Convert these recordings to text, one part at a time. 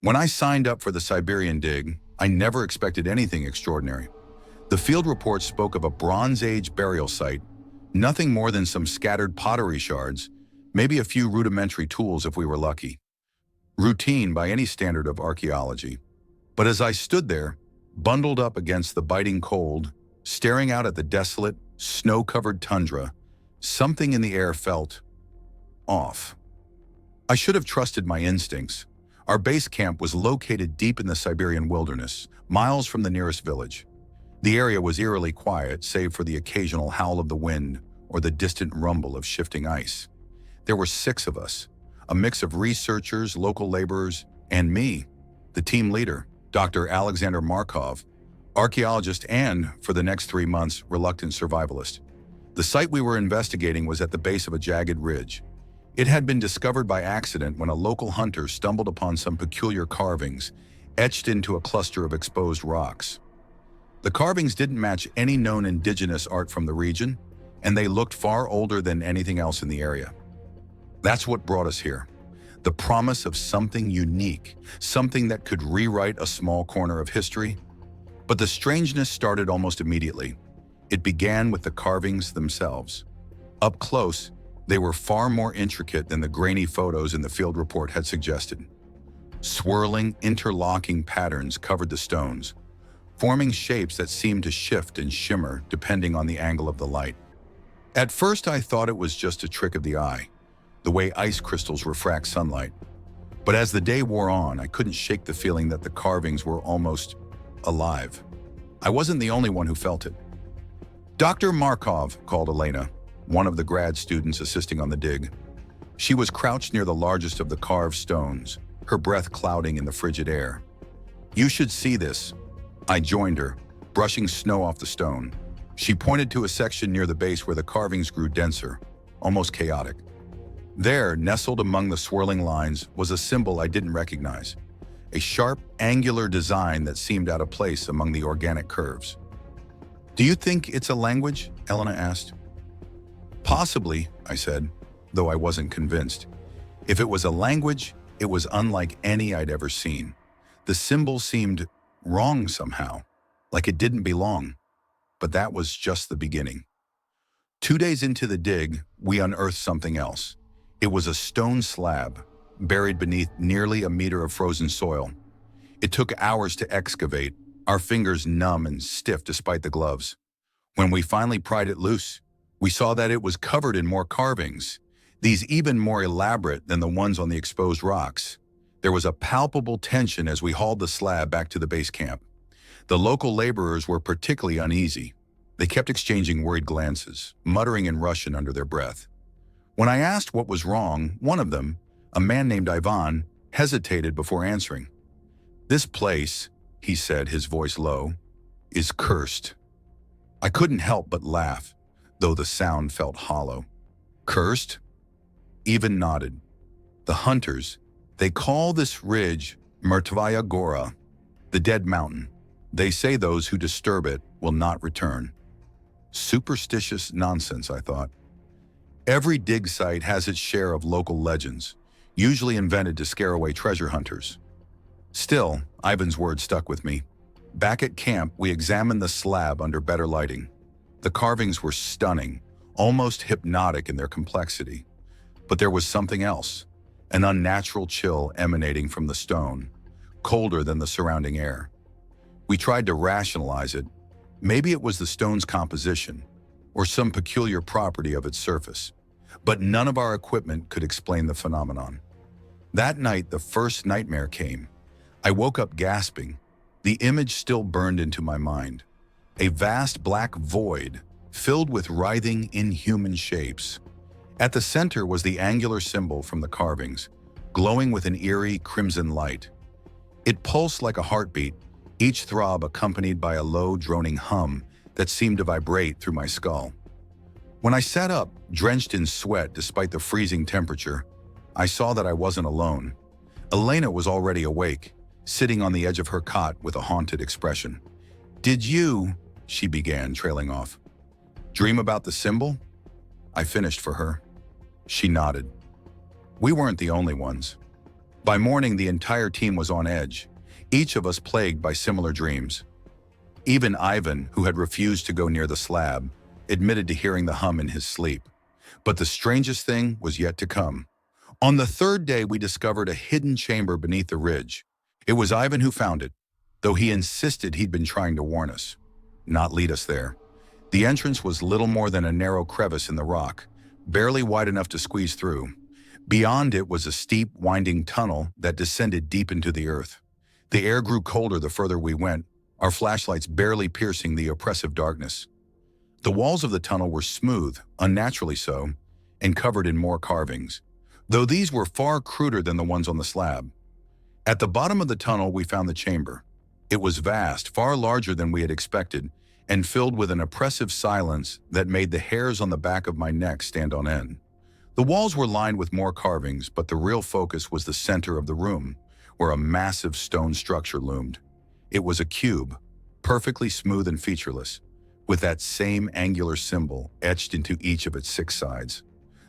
When I signed up for the Siberian dig, I never expected anything extraordinary. The field report spoke of a Bronze Age burial site, nothing more than some scattered pottery shards, maybe a few rudimentary tools if we were lucky. Routine by any standard of archaeology. But as I stood there, bundled up against the biting cold, staring out at the desolate, snow-covered tundra, something in the air felt off. I should have trusted my instincts. Our base camp was located deep in the Siberian wilderness, miles from the nearest village. The area was eerily quiet, save for the occasional howl of the wind or the distant rumble of shifting ice. There were 6 of us, a mix of researchers, local laborers, and me, the team leader, Dr. Alexander Markov, archaeologist and, for the next 3 months, reluctant survivalist. The site we were investigating was at the base of a jagged ridge. It had been discovered by accident when a local hunter stumbled upon some peculiar carvings etched into a cluster of exposed rocks. The carvings didn't match any known indigenous art from the region, and they looked far older than anything else in the area. That's what brought us here. The promise of something unique, something that could rewrite a small corner of history. But the strangeness started almost immediately. It began with the carvings themselves. Up close, they were far more intricate than the grainy photos in the field report had suggested. Swirling, interlocking patterns covered the stones, forming shapes that seemed to shift and shimmer depending on the angle of the light. At first, I thought it was just a trick of the eye, the way ice crystals refract sunlight. But as the day wore on, I couldn't shake the feeling that the carvings were almost alive. I wasn't the only one who felt it. Dr. Markov, called Elena, one of the grad students assisting on the dig. She was crouched near the largest of the carved stones, her breath clouding in the frigid air. "You should see this." I joined her, brushing snow off the stone. She pointed to a section near the base where the carvings grew denser, almost chaotic. There, nestled among the swirling lines, was a symbol I didn't recognize. A sharp, angular design that seemed out of place among the organic curves. "Do you think it's a language?" Elena asked. "Possibly," I said, though I wasn't convinced. If it was a language, it was unlike any I'd ever seen. The symbol seemed wrong somehow, like it didn't belong. But that was just the beginning. 2 days into the dig, we unearthed something else. It was a stone slab, buried beneath nearly a meter of frozen soil. It took hours to excavate, our fingers numb and stiff despite the gloves. When we finally pried it loose, we saw that it was covered in more carvings, these even more elaborate than the ones on the exposed rocks. There was a palpable tension as we hauled the slab back to the base camp. The local laborers were particularly uneasy. They kept exchanging worried glances, muttering in Russian under their breath. When I asked what was wrong, one of them, a man named Ivan, hesitated before answering. "This place," he said, his voice low, "is cursed." I couldn't help but laugh, though the sound felt hollow. "Cursed?" Ivan nodded. "The hunters, they call this ridge Mrtvaya Gora, the dead mountain. They say those who disturb it will not return." Superstitious nonsense, I thought. Every dig site has its share of local legends, usually invented to scare away treasure hunters. Still, Ivan's words stuck with me. Back at camp, we examined the slab under better lighting. The carvings were stunning, almost hypnotic in their complexity. But there was something else, an unnatural chill emanating from the stone, colder than the surrounding air. We tried to rationalize it. Maybe it was the stone's composition, or some peculiar property of its surface. But none of our equipment could explain the phenomenon. That night, the first nightmare came. I woke up gasping. The image still burned into my mind. A vast black void, filled with writhing, inhuman shapes. At the center was the angular symbol from the carvings, glowing with an eerie crimson light. It pulsed like a heartbeat, each throb accompanied by a low, droning hum that seemed to vibrate through my skull. When I sat up, drenched in sweat despite the freezing temperature, I saw that I wasn't alone. Elena was already awake, sitting on the edge of her cot with a haunted expression. "Did you," she began, trailing off, "dream about the symbol?" I finished for her. She nodded. We weren't the only ones. By morning, the entire team was on edge, each of us plagued by similar dreams. Even Ivan, who had refused to go near the slab, admitted to hearing the hum in his sleep. But the strangest thing was yet to come. On the third day, we discovered a hidden chamber beneath the ridge. It was Ivan who found it, though he insisted he'd been trying to warn us, not lead us there. The entrance was little more than a narrow crevice in the rock, barely wide enough to squeeze through. Beyond it was a steep, winding tunnel that descended deep into the earth. The air grew colder the further we went, our flashlights barely piercing the oppressive darkness. The walls of the tunnel were smooth, unnaturally so, and covered in more carvings, though these were far cruder than the ones on the slab. At the bottom of the tunnel, we found the chamber. It was vast, far larger than we had expected, and filled with an oppressive silence that made the hairs on the back of my neck stand on end. The walls were lined with more carvings, but the real focus was the center of the room, where a massive stone structure loomed. It was a cube, perfectly smooth and featureless, with that same angular symbol etched into each of its 6 sides.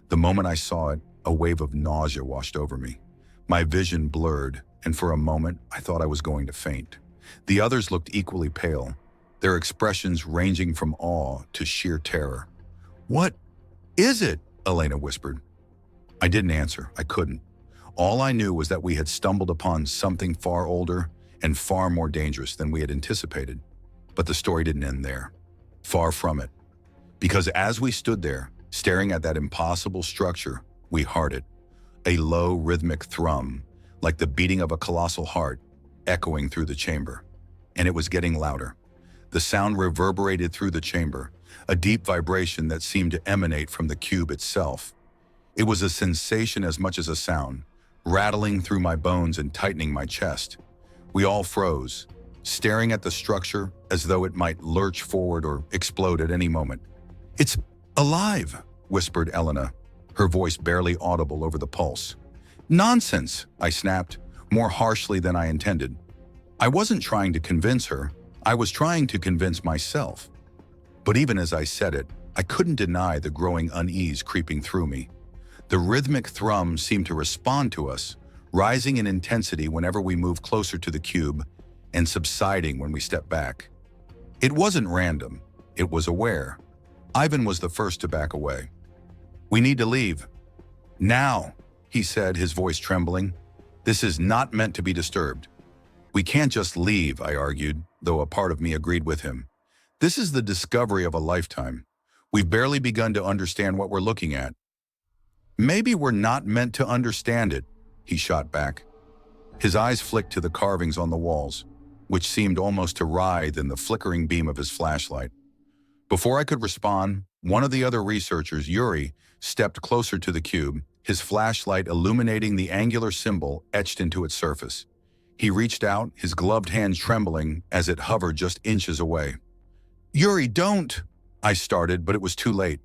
The moment I saw it, a wave of nausea washed over me. My vision blurred, and for a moment, I thought I was going to faint. The others looked equally pale, their expressions ranging from awe to sheer terror. "What is it?" Elena whispered. I didn't answer. I couldn't. All I knew was that we had stumbled upon something far older and far more dangerous than we had anticipated. But the story didn't end there. Far from it. Because as we stood there, staring at that impossible structure, we heard it. A low, rhythmic thrum, like the beating of a colossal heart, echoing through the chamber. And it was getting louder. The sound reverberated through the chamber, a deep vibration that seemed to emanate from the cube itself. It was a sensation as much as a sound, rattling through my bones and tightening my chest. We all froze, staring at the structure as though it might lurch forward or explode at any moment. "It's alive," whispered Elena, her voice barely audible over the pulse. "Nonsense," I snapped, more harshly than I intended. I wasn't trying to convince her, I was trying to convince myself. But even as I said it, I couldn't deny the growing unease creeping through me. The rhythmic thrum seemed to respond to us, rising in intensity whenever we moved closer to the cube and subsiding when we stepped back. It wasn't random, it was aware. Ivan was the first to back away. "We need to leave." "Now," he said, his voice trembling. "This is not meant to be disturbed." "We can't just leave," I argued, though a part of me agreed with him. "This is the discovery of a lifetime. We've barely begun to understand what we're looking at." "Maybe we're not meant to understand it," he shot back. His eyes flicked to the carvings on the walls, which seemed almost to writhe in the flickering beam of his flashlight. Before I could respond, one of the other researchers, Yuri, stepped closer to the cube, his flashlight illuminating the angular symbol etched into its surface. He reached out, his gloved hand trembling as it hovered just inches away. "Yuri, don't!" I started, but it was too late.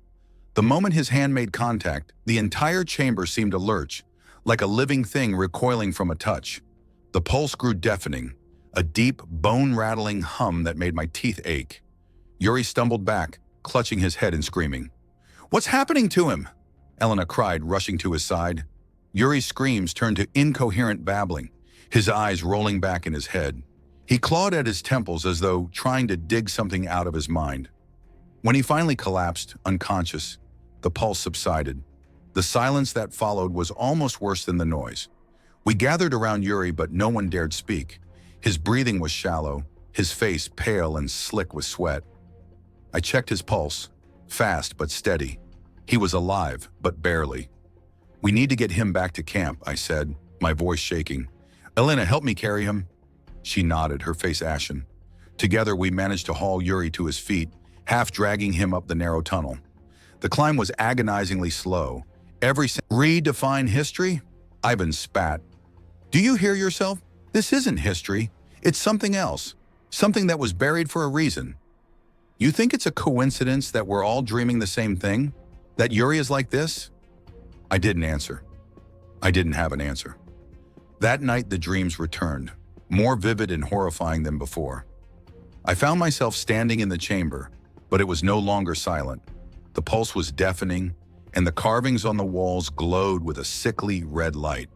The moment his hand made contact, the entire chamber seemed to lurch, like a living thing recoiling from a touch. The pulse grew deafening, a deep, bone-rattling hum that made my teeth ache. Yuri stumbled back, clutching his head and screaming. "What's happening to him?" Elena cried, rushing to his side. Yuri's screams turned to incoherent babbling, his eyes rolling back in his head. He clawed at his temples as though trying to dig something out of his mind. When he finally collapsed, unconscious, the pulse subsided. The silence that followed was almost worse than the noise. We gathered around Yuri, but no one dared speak. His breathing was shallow, his face pale and slick with sweat. I checked his pulse, fast but steady. He was alive, but barely. "We need to get him back to camp," I said, my voice shaking. "Elena, help me carry him." She nodded, her face ashen. Together we managed to haul Yuri to his feet, half dragging him up the narrow tunnel. The climb was agonizingly slow. Redefine history? Ivan spat. "Do you hear yourself? This isn't history. It's something else. Something that was buried for a reason. You think it's a coincidence that we're all dreaming the same thing? That Yuri is like this?" I didn't answer. I didn't have an answer. That night the dreams returned, more vivid and horrifying than before. I found myself standing in the chamber, but it was no longer silent. The pulse was deafening, and the carvings on the walls glowed with a sickly red light.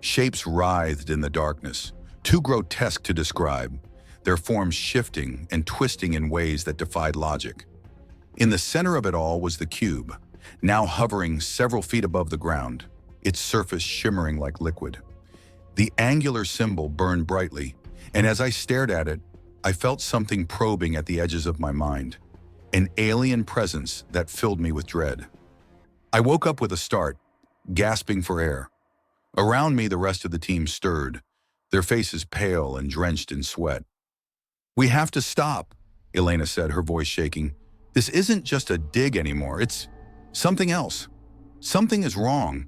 Shapes writhed in the darkness, too grotesque to describe, their forms shifting and twisting in ways that defied logic. In the center of it all was the cube, now hovering several feet above the ground, its surface shimmering like liquid. The angular symbol burned brightly, and as I stared at it, I felt something probing at the edges of my mind, an alien presence that filled me with dread. I woke up with a start, gasping for air. Around me, the rest of the team stirred, their faces pale and drenched in sweat. "We have to stop," Elena said, her voice shaking. "This isn't just a dig anymore, it's something else. Something is wrong."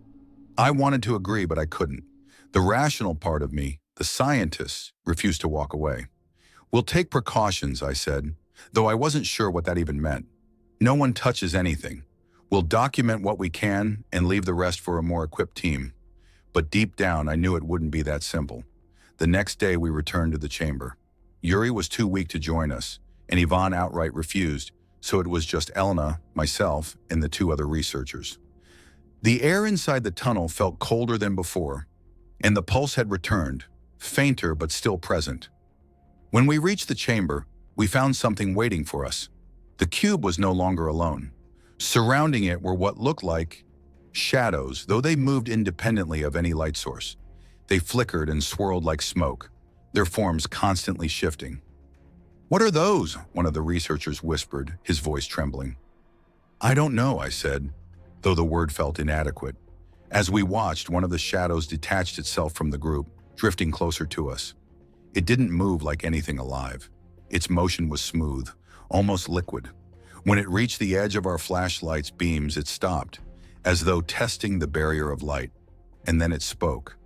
I wanted to agree, but I couldn't. The rational part of me, the scientist, refused to walk away. "We'll take precautions," I said, though I wasn't sure what that even meant. "No one touches anything. We'll document what we can and leave the rest for a more equipped team." But deep down, I knew it wouldn't be that simple. The next day, we returned to the chamber. Yuri was too weak to join us, and Ivan outright refused, so it was just Elena, myself, and the two other researchers. The air inside the tunnel felt colder than before, and the pulse had returned, fainter but still present. When we reached the chamber, we found something waiting for us. The cube was no longer alone. Surrounding it were what looked like shadows, though they moved independently of any light source. They flickered and swirled like smoke, their forms constantly shifting. "What are those?" one of the researchers whispered, his voice trembling. "I don't know," I said, though the word felt inadequate. As we watched, one of the shadows detached itself from the group, drifting closer to us. It didn't move like anything alive. Its motion was smooth, almost liquid. When it reached the edge of our flashlight's beams, it stopped, as though testing the barrier of light. And then it spoke.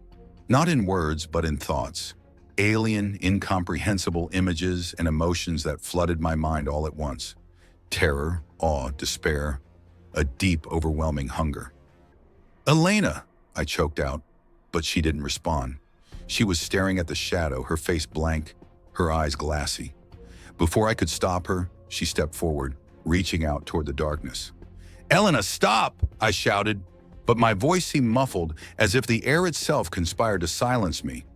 Not in words, but in thoughts. Alien, incomprehensible images and emotions that flooded my mind all at once. Terror, awe, despair, a deep, overwhelming hunger. "Elena!" I choked out, but she didn't respond. She was staring at the shadow, her face blank, her eyes glassy. Before I could stop her, she stepped forward, reaching out toward the darkness. "Elena, stop!" I shouted, but my voice seemed muffled, as if the air itself conspired to silence me.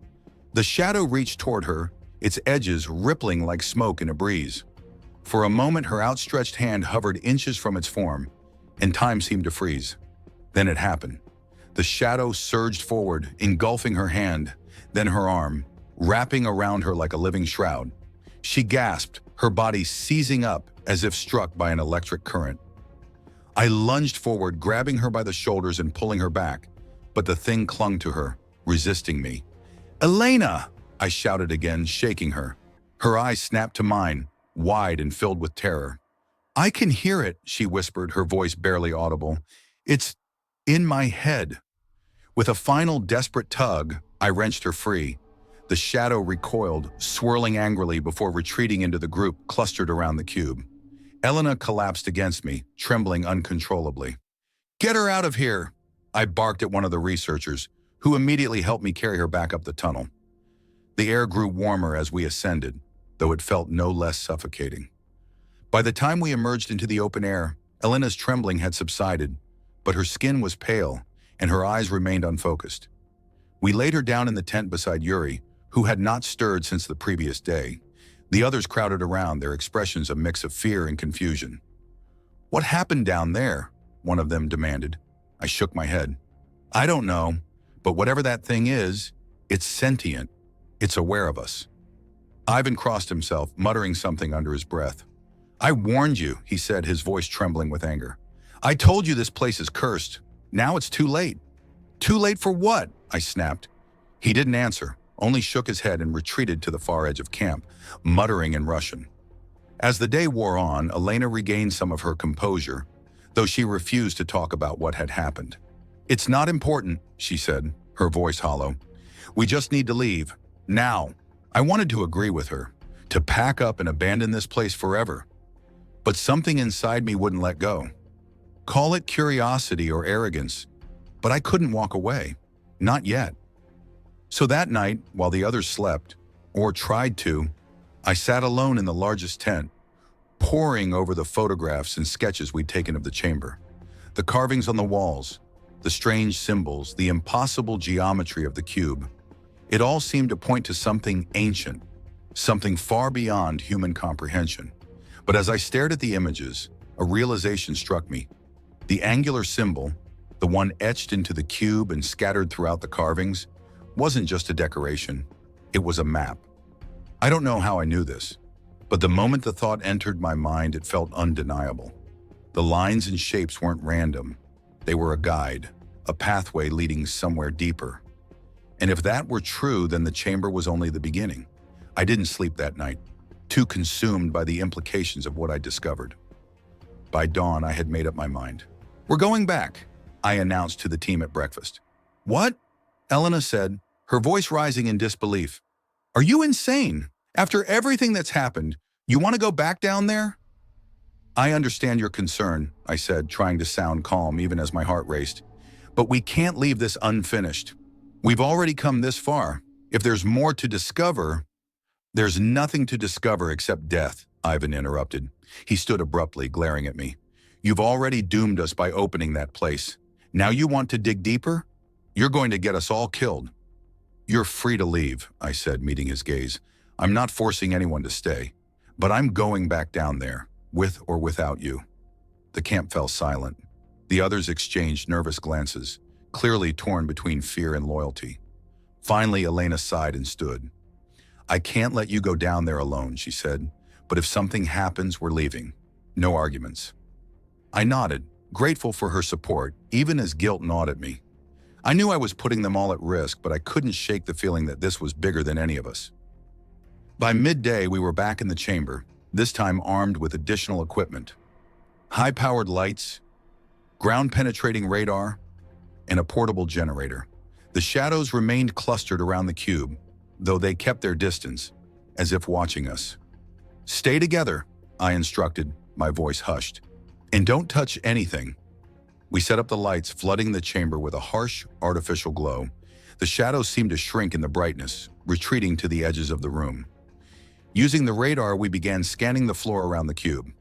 The shadow reached toward her, its edges rippling like smoke in a breeze. For a moment, her outstretched hand hovered inches from its form, and time seemed to freeze. Then it happened. The shadow surged forward, engulfing her hand, then her arm, wrapping around her like a living shroud. She gasped, her body seizing up as if struck by an electric current. I lunged forward, grabbing her by the shoulders and pulling her back, but the thing clung to her, resisting me. "Elena!" I shouted again, shaking her. Her eyes snapped to mine, wide and filled with terror. "I can hear it," she whispered, her voice barely audible. "It's in my head." With a final desperate tug, I wrenched her free. The shadow recoiled, swirling angrily before retreating into the group clustered around the cube. Elena collapsed against me, trembling uncontrollably. "Get her out of here!" I barked at one of the researchers, who immediately helped me carry her back up the tunnel. The air grew warmer as we ascended, though it felt no less suffocating. By the time we emerged into the open air, Elena's trembling had subsided, but her skin was pale, and her eyes remained unfocused. We laid her down in the tent beside Yuri, who had not stirred since the previous day. The others crowded around, their expressions a mix of fear and confusion. "What happened down there?" one of them demanded. I shook my head. "I don't know, but whatever that thing is, it's sentient. It's aware of us." Ivan crossed himself, muttering something under his breath. "I warned you," he said, his voice trembling with anger. "I told you this place is cursed. Now it's too late." "Too late for what?" I snapped. He didn't answer, only shook his head and retreated to the far edge of camp, muttering in Russian. As the day wore on, Elena regained some of her composure, though she refused to talk about what had happened. "It's not important," she said, her voice hollow. "We just need to leave. Now." I wanted to agree with her, to pack up and abandon this place forever. But something inside me wouldn't let go. Call it curiosity or arrogance, but I couldn't walk away. Not yet. So that night, while the others slept, or tried to, I sat alone in the largest tent, poring over the photographs and sketches we'd taken of the chamber. The carvings on the walls, the strange symbols, the impossible geometry of the cube. It all seemed to point to something ancient, something far beyond human comprehension. But as I stared at the images, a realization struck me. The angular symbol, the one etched into the cube and scattered throughout the carvings, wasn't just a decoration. It was a map. I don't know how I knew this, but the moment the thought entered my mind, it felt undeniable. The lines and shapes weren't random. They were a guide, a pathway leading somewhere deeper. And if that were true, then the chamber was only the beginning. I didn't sleep that night, too consumed by the implications of what I discovered. By dawn, I had made up my mind. "We're going back," I announced to the team at breakfast. "What?" Elena said, her voice rising in disbelief. "Are you insane? After everything that's happened, you want to go back down there?" "I understand your concern," I said, trying to sound calm even as my heart raced. "But we can't leave this unfinished. We've already come this far. If there's more to discover—" "There's nothing to discover except death," Ivan interrupted. He stood abruptly, glaring at me. "You've already doomed us by opening that place. Now you want to dig deeper? You're going to get us all killed." "You're free to leave," I said, meeting his gaze. "I'm not forcing anyone to stay, but I'm going back down there, with or without you." The camp fell silent. The others exchanged nervous glances, clearly torn between fear and loyalty. Finally, Elena sighed and stood. "I can't let you go down there alone," she said, "but if something happens, we're leaving. No arguments." I nodded, grateful for her support, even as guilt gnawed at me. I knew I was putting them all at risk, but I couldn't shake the feeling that this was bigger than any of us. By midday, we were back in the chamber, this time armed with additional equipment. High-powered lights, ground-penetrating radar, and a portable generator. The shadows remained clustered around the cube, though they kept their distance, as if watching us. "Stay together," I instructed, my voice hushed. "And don't touch anything." We set up the lights, flooding the chamber with a harsh, artificial glow. The shadows seemed to shrink in the brightness, retreating to the edges of the room. Using the radar, we began scanning the floor around the cube.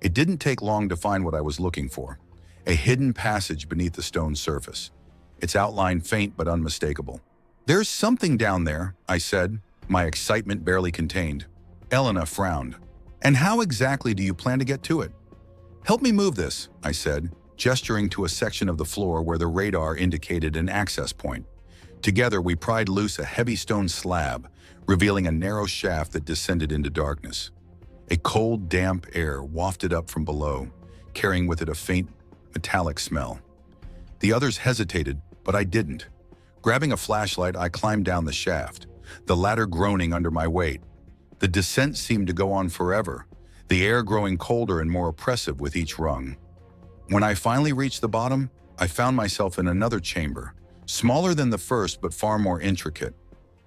It didn't take long to find what I was looking for, a hidden passage beneath the stone surface, its outline faint but unmistakable. "There's something down there," I said, my excitement barely contained. Elena frowned. "And how exactly do you plan to get to it?" "Help me move this," I said, gesturing to a section of the floor where the radar indicated an access point. Together, we pried loose a heavy stone slab, revealing a narrow shaft that descended into darkness. A cold, damp air wafted up from below, carrying with it a faint, metallic smell. The others hesitated, but I didn't. Grabbing a flashlight, I climbed down the shaft, the ladder groaning under my weight. The descent seemed to go on forever, the air growing colder and more oppressive with each rung. When I finally reached the bottom, I found myself in another chamber, smaller than the first but far more intricate.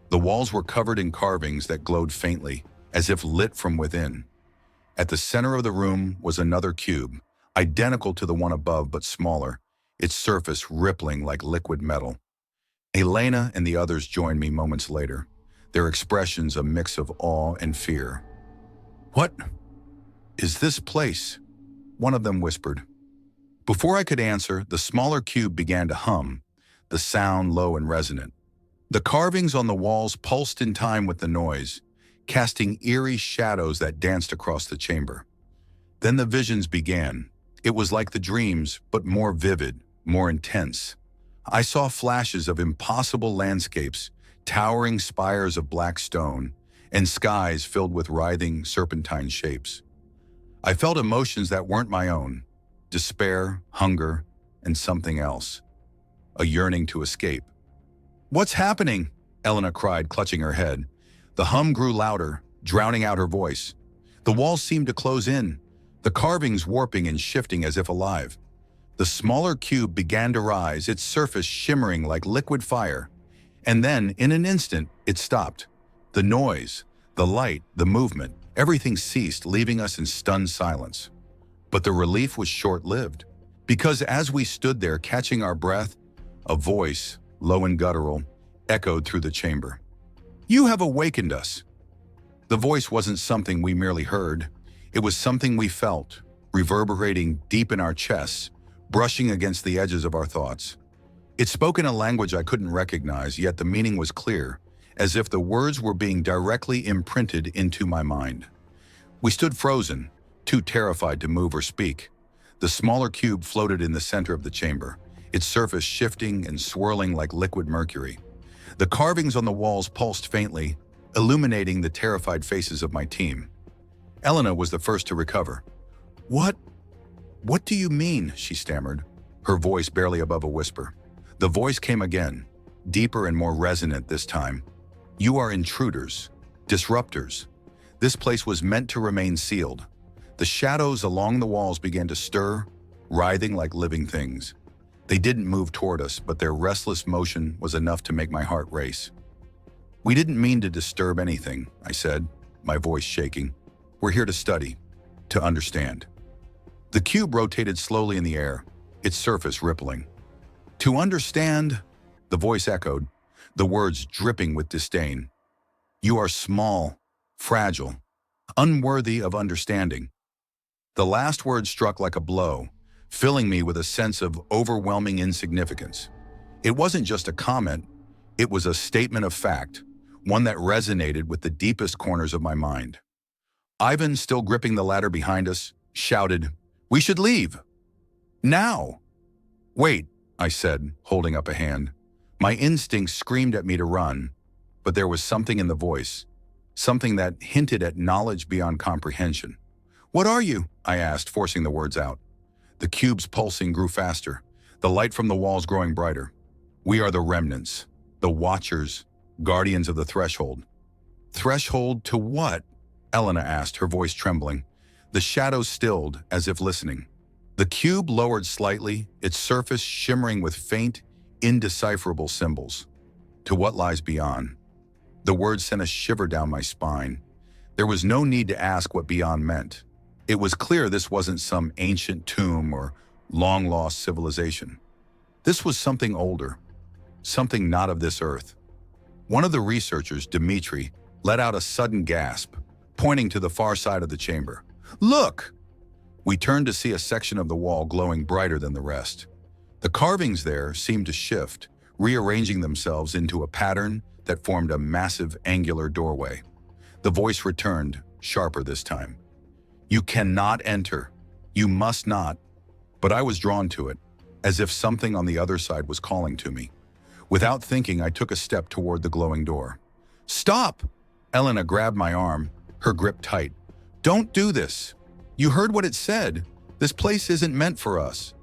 The walls were covered in carvings that glowed faintly, as if lit from within. At the center of the room was another cube, identical to the one above but smaller, its surface rippling like liquid metal. Elena and the others joined me moments later, their expressions a mix of awe and fear. "What is this place?" one of them whispered. Before I could answer, the smaller cube began to hum, the sound low and resonant. The carvings on the walls pulsed in time with the noise, casting eerie shadows that danced across the chamber. Then the visions began. It was like the dreams, but more vivid, more intense. I saw flashes of impossible landscapes, towering spires of black stone, and skies filled with writhing, serpentine shapes. I felt emotions that weren't my own: despair, hunger, and something else. A yearning to escape. "What's happening?" Elena cried, clutching her head. The hum grew louder, drowning out her voice. The walls seemed to close in, the carvings warping and shifting as if alive. The smaller cube began to rise, its surface shimmering like liquid fire. And then, in an instant, it stopped. The noise, the light, the movement, everything ceased, leaving us in stunned silence. But the relief was short-lived, because as we stood there catching our breath, a voice, low and guttural, echoed through the chamber. "You have awakened us." The voice wasn't something we merely heard. It was something we felt, reverberating deep in our chests, brushing against the edges of our thoughts. It spoke in a language I couldn't recognize, yet the meaning was clear, as if the words were being directly imprinted into my mind. We stood frozen, too terrified to move or speak. The smaller cube floated in the center of the chamber, its surface shifting and swirling like liquid mercury. The carvings on the walls pulsed faintly, illuminating the terrified faces of my team. Elena was the first to recover. What do you mean?" she stammered, her voice barely above a whisper. The voice came again, deeper and more resonant this time. "You are intruders, disruptors. This place was meant to remain sealed." The shadows along the walls began to stir, writhing like living things. They didn't move toward us, but their restless motion was enough to make my heart race. "We didn't mean to disturb anything," I said, my voice shaking. "We're here to study, to understand." The cube rotated slowly in the air, its surface rippling. "To understand," the voice echoed, the words dripping with disdain. "You are small, fragile, unworthy of understanding." The last word struck like a blow, filling me with a sense of overwhelming insignificance. It wasn't just a comment, it was a statement of fact, one that resonated with the deepest corners of my mind. Ivan, still gripping the ladder behind us, shouted, "We should leave! Now!" "Wait," I said, holding up a hand. My instincts screamed at me to run, but there was something in the voice, something that hinted at knowledge beyond comprehension. "What are you?" I asked, forcing the words out. The cube's pulsing grew faster, the light from the walls growing brighter. "We are the remnants, the watchers, guardians of the threshold." "Threshold to what?" Elena asked, her voice trembling. The shadows stilled, as if listening. The cube lowered slightly, its surface shimmering with faint, indecipherable symbols. "To what lies beyond." The words sent a shiver down my spine. There was no need to ask what beyond meant. It was clear this wasn't some ancient tomb or long-lost civilization. This was something older, something not of this earth. One of the researchers, Dmitri, let out a sudden gasp, pointing to the far side of the chamber. "Look!" We turned to see a section of the wall glowing brighter than the rest. The carvings there seemed to shift, rearranging themselves into a pattern that formed a massive angular doorway. The voice returned, sharper this time. "You cannot enter. You must not." But I was drawn to it, as if something on the other side was calling to me. Without thinking, I took a step toward the glowing door. "Stop!" Elena grabbed my arm, her grip tight. "Don't do this. You heard what it said. This place isn't meant for us."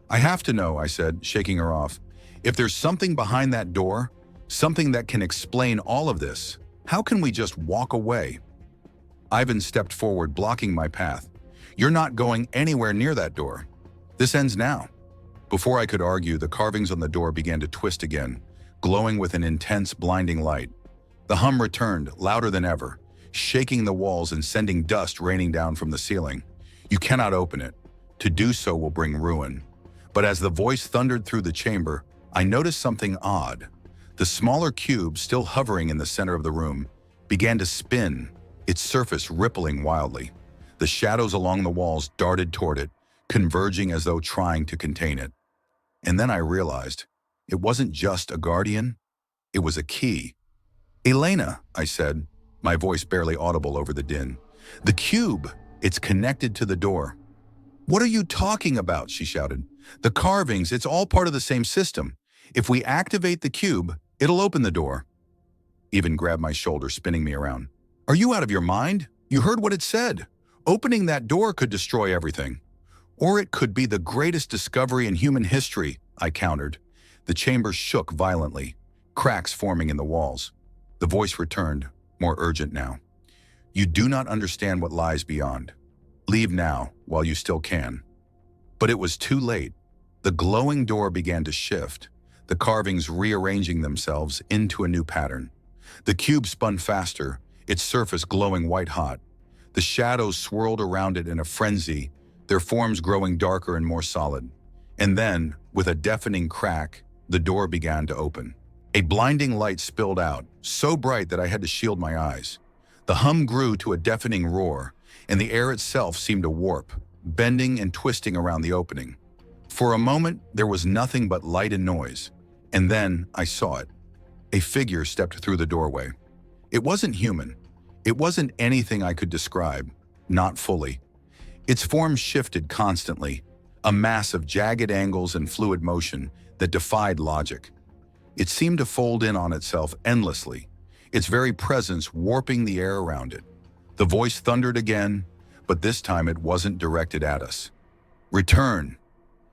"I have to know," I said, shaking her off. "If there's something behind that door, something that can explain all of this, how can we just walk away?" Ivan stepped forward, blocking my path. "You're not going anywhere near that door. This ends now." Before I could argue, the carvings on the door began to twist again, glowing with an intense, blinding light. The hum returned, louder than ever, shaking the walls and sending dust raining down from the ceiling. "You cannot open it. To do so will bring ruin." But as the voice thundered through the chamber, I noticed something odd. The smaller cube, still hovering in the center of the room, began to spin, its surface rippling wildly. The shadows along the walls darted toward it, converging as though trying to contain it. And then I realized, it wasn't just a guardian, it was a key. "Elena," I said, my voice barely audible over the din. "The cube, it's connected to the door." "What are you talking about?" she shouted. "The carvings, it's all part of the same system. If we activate the cube, it'll open the door." Even grabbed my shoulder, spinning me around. "Are you out of your mind? You heard what it said. Opening that door could destroy everything. Or it could be the greatest discovery in human history," I countered. The chamber shook violently, cracks forming in the walls. The voice returned, more urgent now. "You do not understand what lies beyond. Leave now, while you still can." But it was too late. The glowing door began to shift, the carvings rearranging themselves into a new pattern. The cube spun faster, its surface glowing white-hot. The shadows swirled around it in a frenzy, their forms growing darker and more solid. And then, with a deafening crack, the door began to open. A blinding light spilled out, so bright that I had to shield my eyes. The hum grew to a deafening roar, and the air itself seemed to warp, bending and twisting around the opening. For a moment, there was nothing but light and noise. And then I saw it. A figure stepped through the doorway. It wasn't human. It wasn't anything I could describe, not fully. Its form shifted constantly, a mass of jagged angles and fluid motion that defied logic. It seemed to fold in on itself endlessly, its very presence warping the air around it. The voice thundered again, but this time it wasn't directed at us. "Return.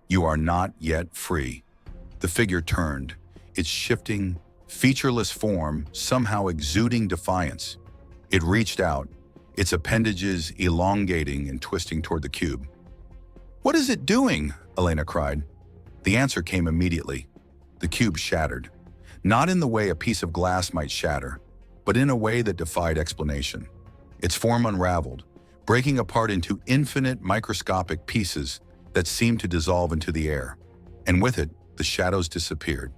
You are not yet free." The figure turned, its shifting, featureless form somehow exuding defiance. It reached out, its appendages elongating and twisting toward the cube. "What is it doing?" Elena cried. The answer came immediately. The cube shattered. Not in the way a piece of glass might shatter, but in a way that defied explanation. Its form unraveled, breaking apart into infinite microscopic pieces that seemed to dissolve into the air. And with it, the shadows disappeared.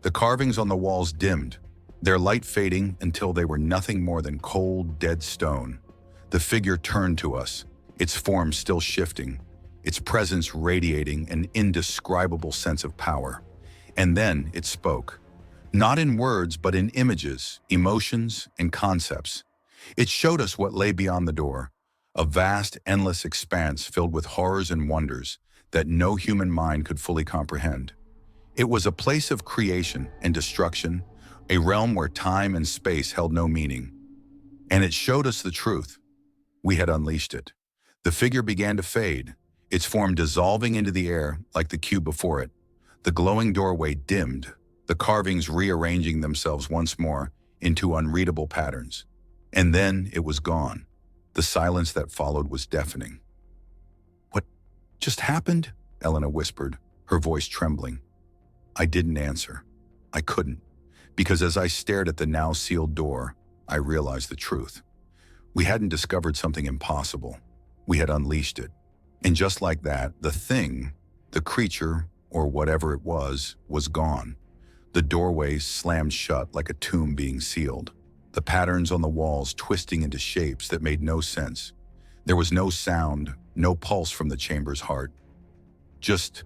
The carvings on the walls dimmed, their light fading until they were nothing more than cold, dead stone. The figure turned to us, its form still shifting, its presence radiating an indescribable sense of power. And then it spoke. Not in words, but in images, emotions, and concepts. It showed us what lay beyond the door, a vast, endless expanse filled with horrors and wonders that no human mind could fully comprehend. It was a place of creation and destruction, a realm where time and space held no meaning. And it showed us the truth. We had unleashed it. The figure began to fade, its form dissolving into the air like the cube before it. The glowing doorway dimmed, the carvings rearranging themselves once more into unreadable patterns. And then it was gone. The silence that followed was deafening. "What just happened?" Elena whispered, her voice trembling. I didn't answer. I couldn't, because as I stared at the now sealed door, I realized the truth. We hadn't discovered something impossible. We had unleashed it. And just like that, the thing, the creature, or whatever it was gone. The doorway slammed shut like a tomb being sealed. The patterns on the walls twisting into shapes that made no sense. There was no sound, no pulse from the chamber's heart. Just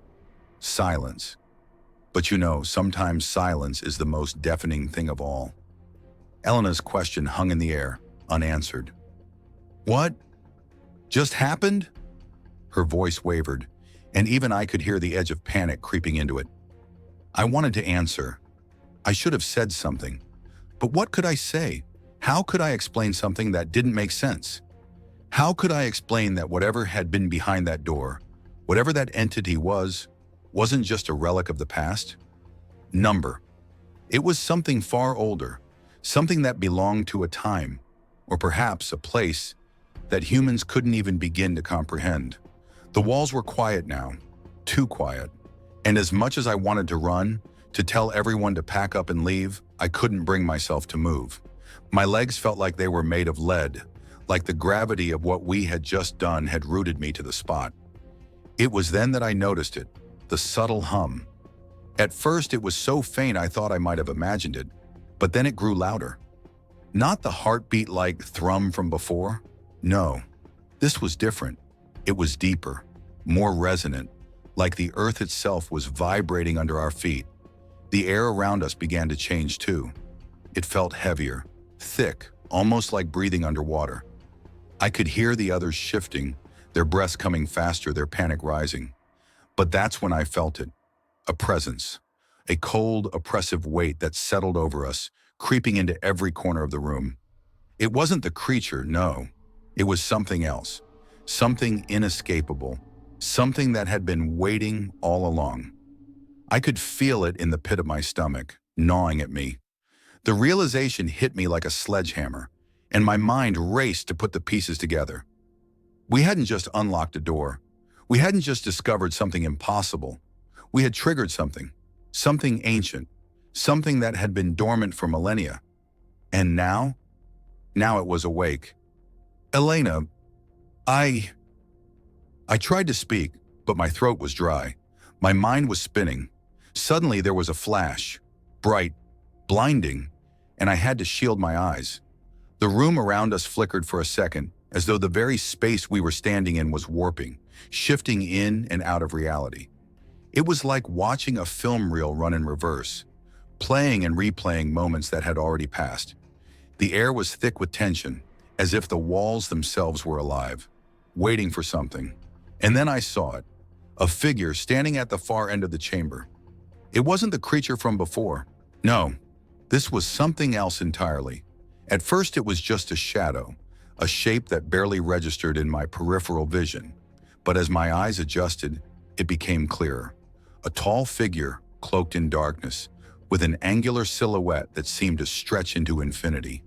silence. But you know, sometimes silence is the most deafening thing of all. Elena's question hung in the air, unanswered. "What just happened?" Her voice wavered, and even I could hear the edge of panic creeping into it. I wanted to answer. I should have said something. But what could I say? How could I explain something that didn't make sense? How could I explain that whatever had been behind that door, whatever that entity was, wasn't just a relic of the past? Number. It was something far older, something that belonged to a time, or perhaps a place, that humans couldn't even begin to comprehend. The walls were quiet now, too quiet. And as much as I wanted to run, to tell everyone to pack up and leave, I couldn't bring myself to move. My legs felt like they were made of lead, like the gravity of what we had just done had rooted me to the spot. It was then that I noticed it, the subtle hum. At first it was so faint I thought I might have imagined it, but then it grew louder. Not the heartbeat-like thrum from before. No, this was different. It was deeper, more resonant, like the earth itself was vibrating under our feet. The air around us began to change too. It felt heavier, thick, almost like breathing underwater. I could hear the others shifting, their breaths coming faster, their panic rising. But that's when I felt it. A presence. A cold, oppressive weight that settled over us, creeping into every corner of the room. It wasn't the creature, no. It was something else. Something inescapable. Something that had been waiting all along. I could feel it in the pit of my stomach, gnawing at me. The realization hit me like a sledgehammer, and my mind raced to put the pieces together. We hadn't just unlocked a door. We hadn't just discovered something impossible. We had triggered something ancient, something that had been dormant for millennia. And now it was awake. Elena, I tried to speak, but my throat was dry. My mind was spinning. Suddenly there was a flash, bright, blinding, and I had to shield my eyes. The room around us flickered for a second, as though the very space we were standing in was warping, shifting in and out of reality. It was like watching a film reel run in reverse. playing and replaying moments that had already passed. The air was thick with tension, as if the walls themselves were alive, waiting for something. And then I saw it, a figure standing at the far end of the chamber. It wasn't the creature from before. No, this was something else entirely. At first it was just a shadow, a shape that barely registered in my peripheral vision. But as my eyes adjusted, it became clearer. A tall figure, cloaked in darkness, with an angular silhouette that seemed to stretch into infinity.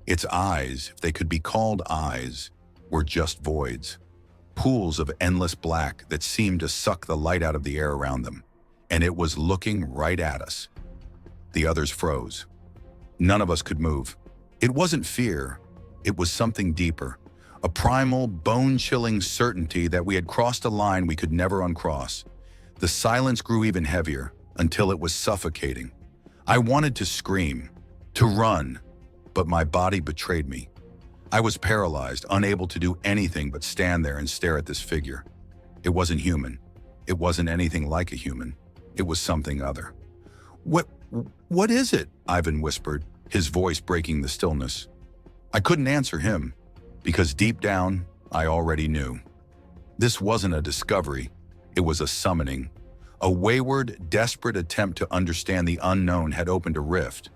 Its eyes, if they could be called eyes, were just voids, pools of endless black that seemed to suck the light out of the air around them. And it was looking right at us. The others froze. None of us could move. It wasn't fear. It was something deeper, a primal, bone-chilling certainty that we had crossed a line we could never uncross. The silence grew even heavier until it was suffocating. I wanted to scream, to run, but my body betrayed me. I was paralyzed, unable to do anything but stand there and stare at this figure. It wasn't human. It wasn't anything like a human. It was something other. What is it?" Ivan whispered, his voice breaking the stillness. I couldn't answer him, because deep down, I already knew. This wasn't a discovery, it was a summoning. A wayward, desperate attempt to understand the unknown had opened a rift,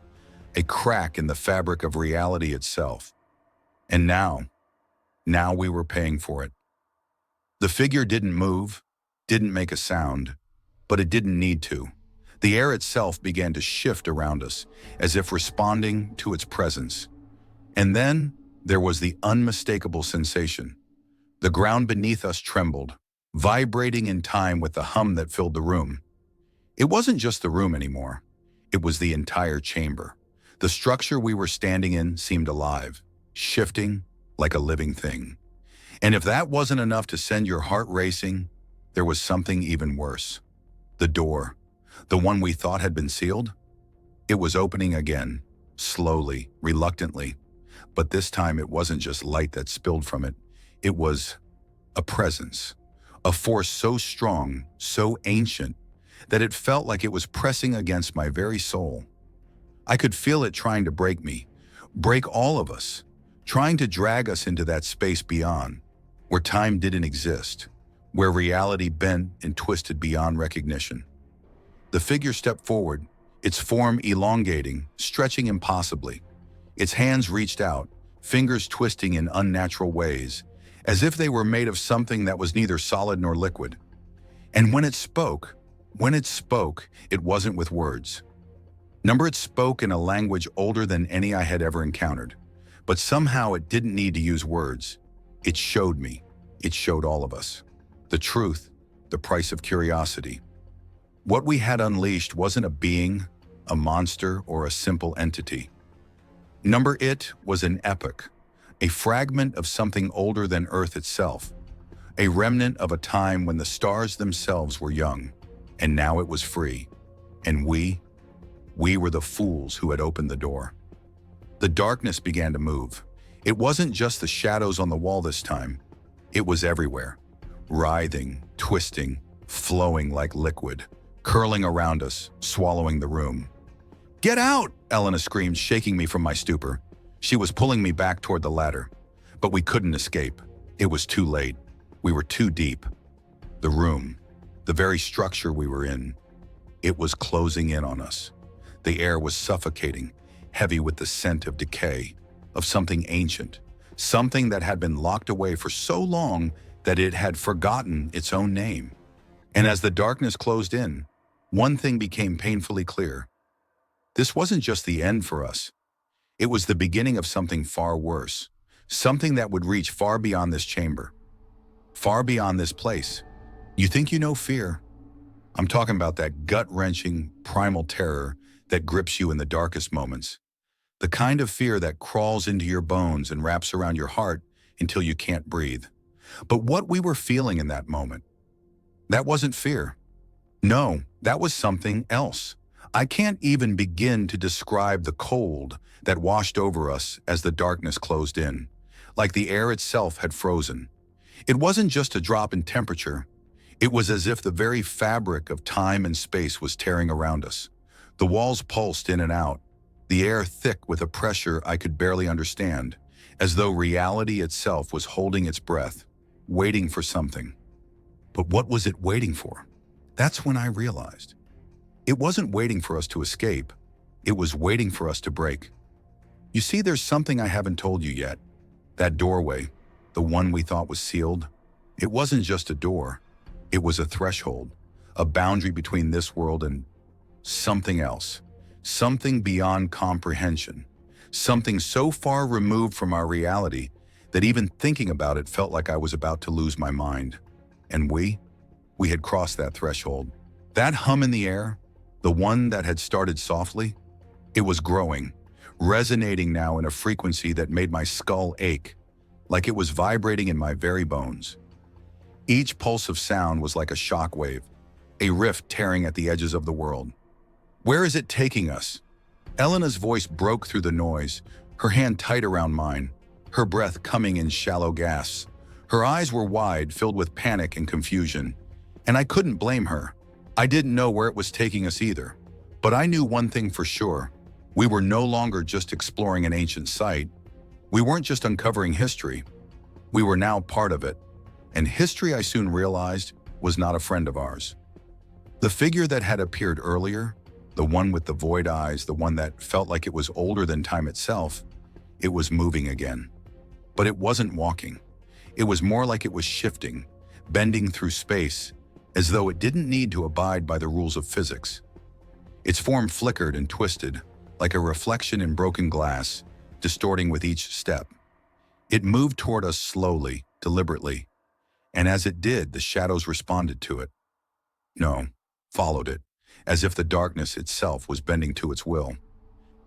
a crack in the fabric of reality itself. And now we were paying for it. The figure didn't move, didn't make a sound, but it didn't need to. The air itself began to shift around us, as if responding to its presence. And then there was the unmistakable sensation. The ground beneath us trembled, vibrating in time with the hum that filled the room. It wasn't just the room anymore. It was the entire chamber. The structure we were standing in seemed alive, shifting like a living thing. And if that wasn't enough to send your heart racing, there was something even worse. The door, the one we thought had been sealed, it was opening again, slowly, reluctantly. But this time it wasn't just light that spilled from it. It was a presence, a force so strong, so ancient, that it felt like it was pressing against my very soul. I could feel it trying to break me, break all of us, trying to drag us into that space beyond, where time didn't exist, where reality bent and twisted beyond recognition. The figure stepped forward, its form elongating, stretching impossibly. Its hands reached out, fingers twisting in unnatural ways, as if they were made of something that was neither solid nor liquid. And when it spoke, it wasn't with words. It spoke in a language older than any I had ever encountered. But somehow it didn't need to use words. It showed me. It showed all of us. The truth, the price of curiosity. What we had unleashed wasn't a being, a monster, or a simple entity. It was an epoch, a fragment of something older than Earth itself, a remnant of a time when the stars themselves were young, and now it was free. And we were the fools who had opened the door. The darkness began to move. It wasn't just the shadows on the wall this time. It was everywhere, writhing, twisting, flowing like liquid, curling around us, swallowing the room. "Get out!" Elena screamed, shaking me from my stupor. She was pulling me back toward the ladder. But we couldn't escape. It was too late. We were too deep. The room, the very structure we were in, it was closing in on us. The air was suffocating, heavy with the scent of decay, of something ancient, something that had been locked away for so long that it had forgotten its own name. And as the darkness closed in, one thing became painfully clear. This wasn't just the end for us. It was the beginning of something far worse, something that would reach far beyond this chamber, far beyond this place. You think you know fear? I'm talking about that gut-wrenching, primal terror that grips you in the darkest moments. The kind of fear that crawls into your bones and wraps around your heart until you can't breathe. But what we were feeling in that moment, that wasn't fear. No, that was something else. I can't even begin to describe the cold that washed over us as the darkness closed in, like the air itself had frozen. It wasn't just a drop in temperature. It was as if the very fabric of time and space was tearing around us, The walls pulsed in and out, the air thick with a pressure I could barely understand, as though reality itself was holding its breath, waiting for something. But what was it waiting for? That's when I realized. It wasn't waiting for us to escape. It was waiting for us to break. You see, there's something I haven't told you yet. That doorway, the one we thought was sealed, it wasn't just a door. It was a threshold, a boundary between this world and something else, something beyond comprehension, something so far removed from our reality that even thinking about it felt like I was about to lose my mind. And we had crossed that threshold. That hum in the air, the one that had started softly, it was growing, resonating now in a frequency that made my skull ache, like it was vibrating in my very bones. Each pulse of sound was like a shock wave, a rift tearing at the edges of the world. Where is it taking us? Elena's voice broke through the noise, her hand tight around mine, her breath coming in shallow gasps. Her eyes were wide, filled with panic and confusion, and I couldn't blame her. I didn't know where it was taking us either, but I knew one thing for sure. We were no longer just exploring an ancient site. We weren't just uncovering history. We were now part of it, and history, I soon realized, was not a friend of ours. The figure that had appeared earlier, the one with the void eyes, the one that felt like it was older than time itself, it was moving again. But it wasn't walking. It was more like it was shifting, bending through space, as though it didn't need to abide by the rules of physics. Its form flickered and twisted, like a reflection in broken glass, distorting with each step. It moved toward us slowly, deliberately, and as it did, the shadows responded to it. No, followed it, as if the darkness itself was bending to its will.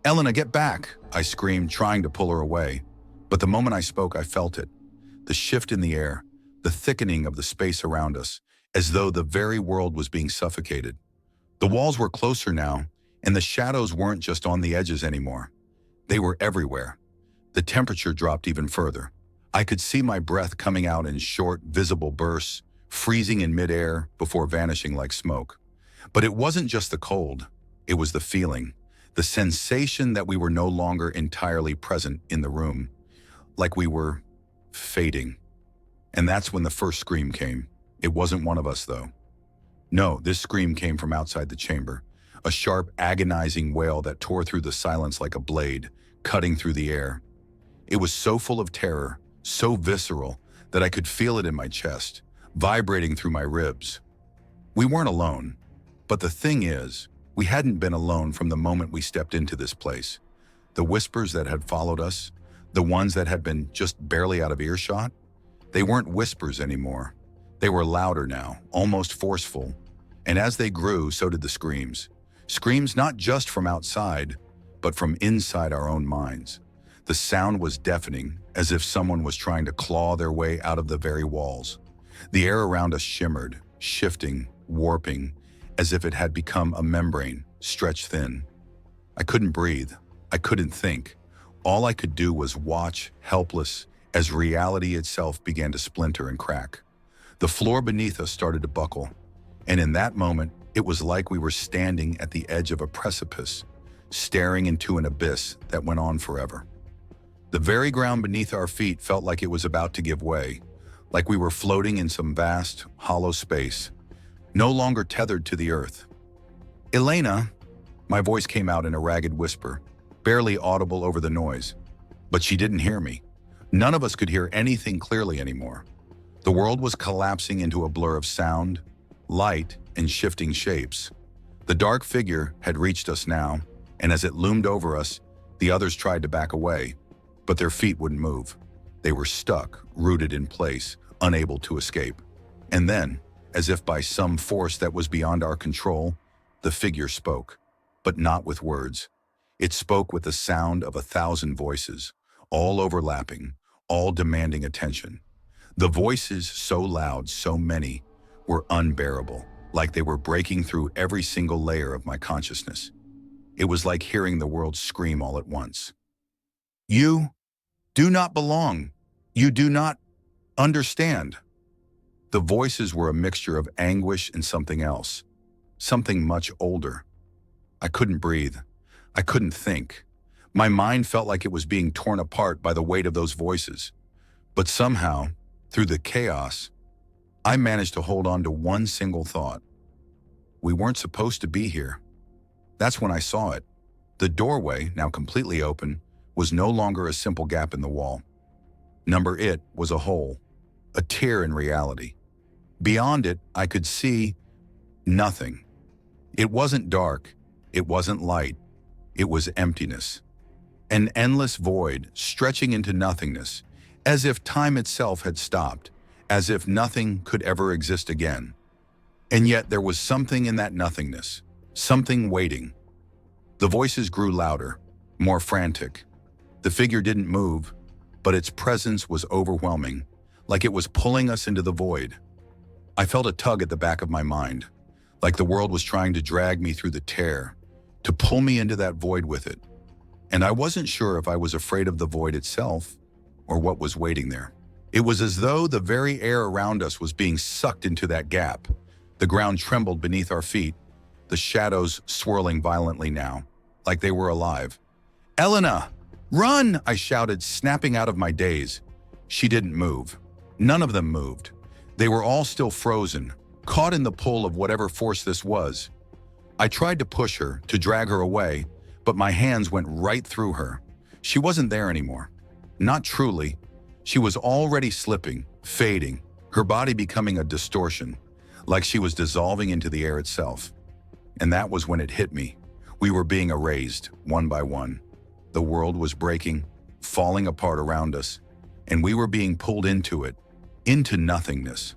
"Elena, get back!" I screamed, trying to pull her away. But the moment I spoke, I felt it. The shift in the air, the thickening of the space around us, as though the very world was being suffocated. The walls were closer now, and the shadows weren't just on the edges anymore. They were everywhere. The temperature dropped even further. I could see my breath coming out in short, visible bursts, freezing in midair before vanishing like smoke. But it wasn't just the cold. It was the feeling, the sensation that we were no longer entirely present in the room, like we were fading. And that's when the first scream came. It wasn't one of us, though. No, this scream came from outside the chamber, a sharp, agonizing wail that tore through the silence like a blade, cutting through the air. It was so full of terror, so visceral, that I could feel it in my chest, vibrating through my ribs. We weren't alone, but the thing is, we hadn't been alone from the moment we stepped into this place. The whispers that had followed us, the ones that had been just barely out of earshot, they weren't whispers anymore. They were louder now, almost forceful. And as they grew, so did the screams. Screams not just from outside, but from inside our own minds. The sound was deafening, as if someone was trying to claw their way out of the very walls. The air around us shimmered, shifting, warping, as if it had become a membrane, stretched thin. I couldn't breathe. I couldn't think. All I could do was watch, helpless, as reality itself began to splinter and crack. The floor beneath us started to buckle, and in that moment, it was like we were standing at the edge of a precipice, staring into an abyss that went on forever. The very ground beneath our feet felt like it was about to give way, like we were floating in some vast, hollow space, no longer tethered to the earth. "Elena," my voice came out in a ragged whisper, barely audible over the noise. But she didn't hear me. None of us could hear anything clearly anymore. The world was collapsing into a blur of sound, light, and shifting shapes. The dark figure had reached us now, and as it loomed over us, the others tried to back away, but their feet wouldn't move. They were stuck, rooted in place, unable to escape. And then, as if by some force that was beyond our control, the figure spoke, but not with words. It spoke with the sound of 1,000 voices, all overlapping, all demanding attention. The voices, so loud, so many, were unbearable, like they were breaking through every single layer of my consciousness. It was like hearing the world scream all at once. "You do not belong. You do not understand." The voices were a mixture of anguish and something else, something much older. I couldn't breathe. I couldn't think. My mind felt like it was being torn apart by the weight of those voices. But somehow, through the chaos, I managed to hold on to one single thought. We weren't supposed to be here. That's when I saw it. The doorway, now completely open, was no longer a simple gap in the wall. It was a hole, a tear in reality. Beyond it, I could see nothing. It wasn't dark. It wasn't light. It was emptiness. An endless void stretching into nothingness, as if time itself had stopped, as if nothing could ever exist again. And yet there was something in that nothingness, something waiting. The voices grew louder, more frantic. The figure didn't move, but its presence was overwhelming, like it was pulling us into the void. I felt a tug at the back of my mind, like the world was trying to drag me through the tear, to pull me into that void with it. And I wasn't sure if I was afraid of the void itself or what was waiting there. It was as though the very air around us was being sucked into that gap. The ground trembled beneath our feet, the shadows swirling violently now, like they were alive. "Elena, run!" I shouted, snapping out of my daze. She didn't move. None of them moved. They were all still frozen, caught in the pull of whatever force this was. I tried to push her, to drag her away, but my hands went right through her. She wasn't there anymore. Not truly. She was already slipping, fading, her body becoming a distortion, like she was dissolving into the air itself. And that was when it hit me. We were being erased, one by one. The world was breaking, falling apart around us, and we were being pulled into it, into nothingness.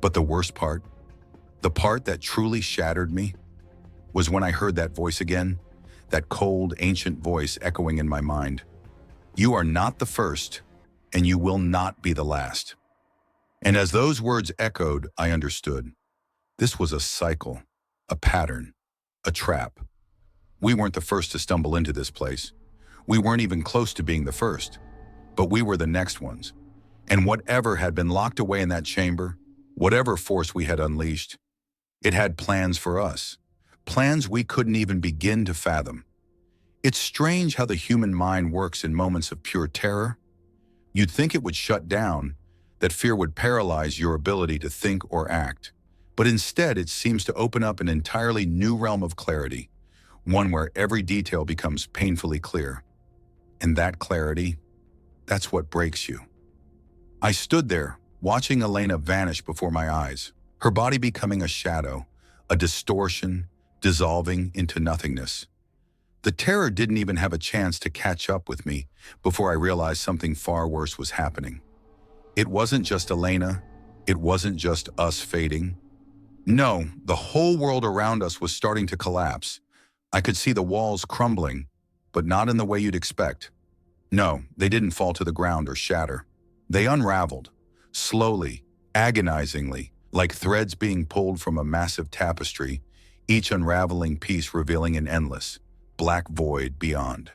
But the worst part, the part that truly shattered me, was when I heard that voice again, that cold, ancient voice echoing in my mind. "You are not the first, and you will not be the last." And as those words echoed, I understood. This was a cycle, a pattern, a trap. We weren't the first to stumble into this place. We weren't even close to being the first, but we were the next ones. And whatever had been locked away in that chamber, whatever force we had unleashed, it had plans for us. Plans we couldn't even begin to fathom. It's strange how the human mind works in moments of pure terror. You'd think it would shut down, that fear would paralyze your ability to think or act. But instead, it seems to open up an entirely new realm of clarity, one where every detail becomes painfully clear. And that clarity, that's what breaks you. I stood there, watching Elena vanish before my eyes, her body becoming a shadow, a distortion, dissolving into nothingness. The terror didn't even have a chance to catch up with me before I realized something far worse was happening. It wasn't just Elena. It wasn't just us fading. No, the whole world around us was starting to collapse. I could see the walls crumbling, but not in the way you'd expect. No, they didn't fall to the ground or shatter. They unraveled, slowly, agonizingly, like threads being pulled from a massive tapestry, each unraveling piece revealing an endless, black void beyond.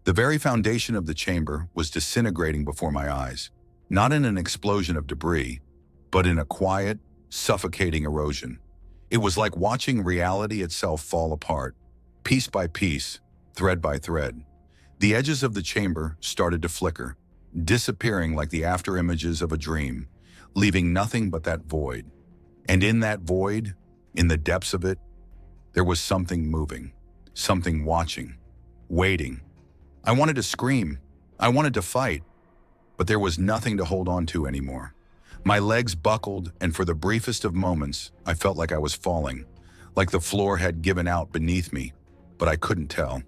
The very foundation of the chamber was disintegrating before my eyes, not in an explosion of debris, but in a quiet, suffocating erosion. It was like watching reality itself fall apart, piece by piece, thread by thread. The edges of the chamber started to flicker, disappearing like the afterimages of a dream, leaving nothing but that void. And in that void, in the depths of it, there was something moving, something watching, waiting. I wanted to scream. I wanted to fight, but there was nothing to hold on to anymore. My legs buckled, and for the briefest of moments, I felt like I was falling, like the floor had given out beneath me, but I couldn't tell.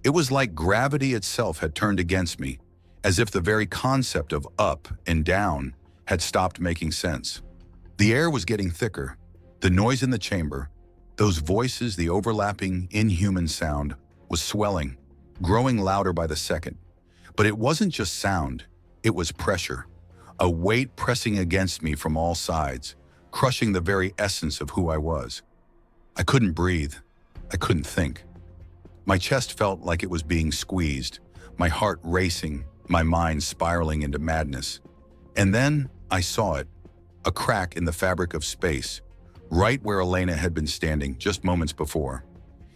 It was like gravity itself had turned against me, as if the very concept of up and down had stopped making sense. The air was getting thicker. The noise in the chamber, those voices, the overlapping, inhuman sound, was swelling, growing louder by the second. But it wasn't just sound, it was pressure. A weight pressing against me from all sides, crushing the very essence of who I was. I couldn't breathe. I couldn't think. My chest felt like it was being squeezed, my heart racing, my mind spiraling into madness. And then I saw it, a crack in the fabric of space, right where Elena had been standing just moments before.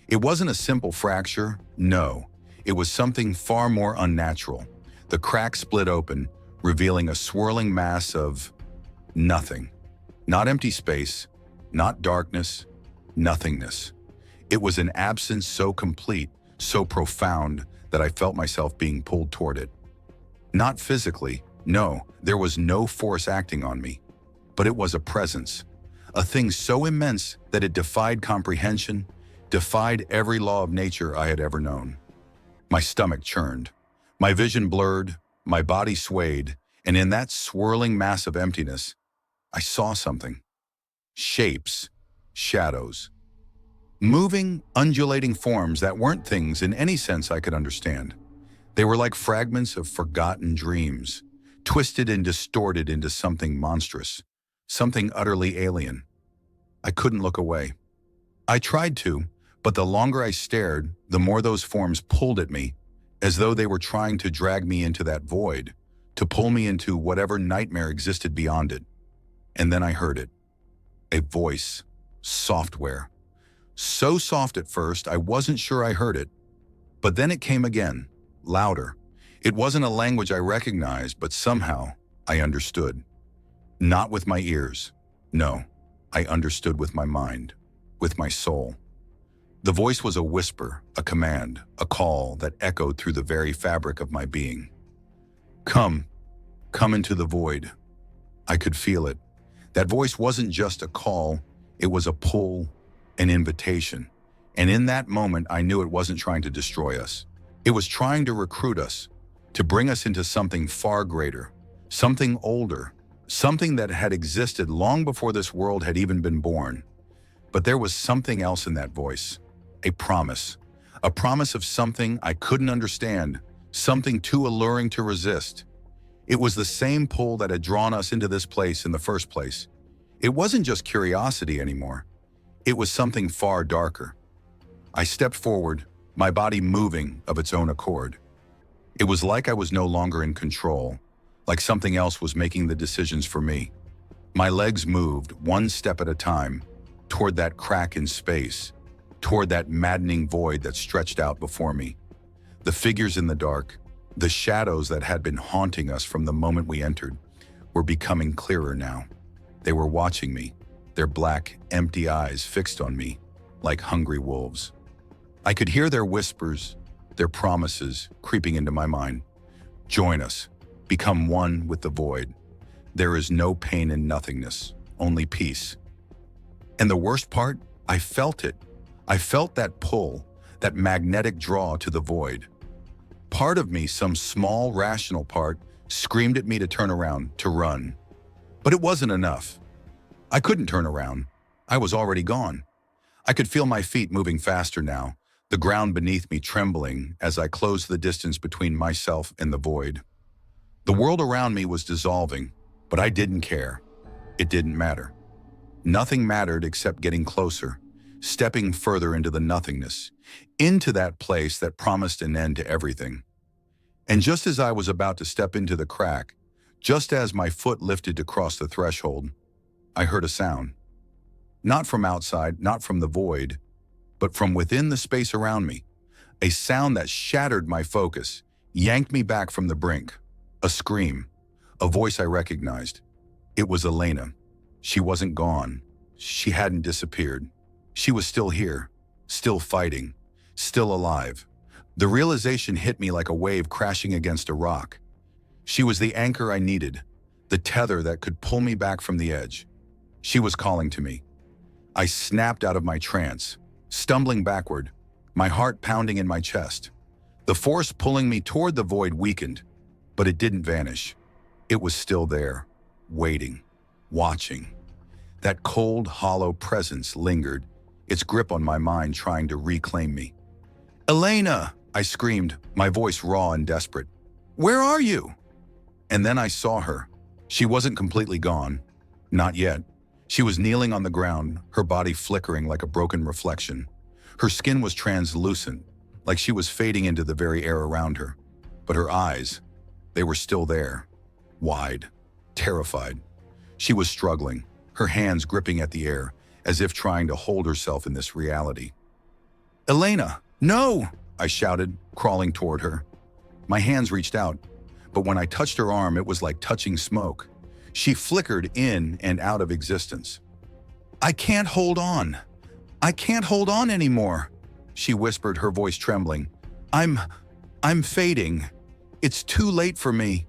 It wasn't a simple fracture, no. It was something far more unnatural. The crack split open, revealing a swirling mass of nothing. Not empty space, not darkness, nothingness. It was an absence so complete, so profound, that I felt myself being pulled toward it. Not physically, no, there was no force acting on me. But it was a presence, a thing so immense that it defied comprehension, defied every law of nature I had ever known. My stomach churned, my vision blurred, my body swayed, and in that swirling mass of emptiness, I saw something. Shapes, shadows. Moving, undulating forms that weren't things in any sense I could understand. They were like fragments of forgotten dreams, twisted and distorted into something monstrous, something utterly alien. I couldn't look away. I tried to, but the longer I stared, the more those forms pulled at me, as though they were trying to drag me into that void, to pull me into whatever nightmare existed beyond it. And then I heard it. A voice. Software. So soft at first, I wasn't sure I heard it. But then it came again, louder. It wasn't a language I recognized, but somehow I understood. Not with my ears. No, I understood with my mind, with my soul. The voice was a whisper, a command, a call that echoed through the very fabric of my being. Come into the void. I could feel it. That voice wasn't just a call, it was a pull, an invitation. And in that moment, I knew it wasn't trying to destroy us. It was trying to recruit us, to bring us into something far greater, something older, something that had existed long before this world had even been born. But there was something else in that voice, a promise of something I couldn't understand, something too alluring to resist. It was the same pull that had drawn us into this place in the first place. It wasn't just curiosity anymore. It was something far darker. I stepped forward, my body moving of its own accord. It was like I was no longer in control, like something else was making the decisions for me. My legs moved one step at a time toward that crack in space, toward that maddening void that stretched out before me. The figures in the dark, the shadows that had been haunting us from the moment we entered, were becoming clearer now. They were watching me, their black, empty eyes fixed on me, like hungry wolves. I could hear their whispers, their promises creeping into my mind. Join us, become one with the void. There is no pain in nothingness, only peace. And the worst part, I felt it. I felt that pull, that magnetic draw to the void. Part of me, some small, rational part, screamed at me to turn around, to run. But it wasn't enough. I couldn't turn around. I was already gone. I could feel my feet moving faster now, the ground beneath me trembling as I closed the distance between myself and the void. The world around me was dissolving, but I didn't care. It didn't matter. Nothing mattered except getting closer, stepping further into the nothingness, into that place that promised an end to everything. And just as I was about to step into the crack, just as my foot lifted to cross the threshold, I heard a sound. Not from outside, not from the void, but from within the space around me. A sound that shattered my focus, yanked me back from the brink. A scream, a voice I recognized. It was Elena. She wasn't gone. She hadn't disappeared. She was still here, still fighting, still alive. The realization hit me like a wave crashing against a rock. She was the anchor I needed, the tether that could pull me back from the edge. She was calling to me. I snapped out of my trance, stumbling backward, my heart pounding in my chest. The force pulling me toward the void weakened, but it didn't vanish. It was still there, waiting, watching. That cold, hollow presence lingered, its grip on my mind trying to reclaim me. "Elena!" I screamed, my voice raw and desperate. "Where are you?" And then I saw her. She wasn't completely gone. Not yet. She was kneeling on the ground, her body flickering like a broken reflection. Her skin was translucent, like she was fading into the very air around her. But her eyes, they were still there, wide, terrified. She was struggling, her hands gripping at the air, as if trying to hold herself in this reality. "Elena, no!" I shouted, crawling toward her. My hands reached out, but when I touched her arm, it was like touching smoke. She flickered in and out of existence. "I can't hold on. I can't hold on anymore," she whispered, her voice trembling. I'm fading. It's too late for me."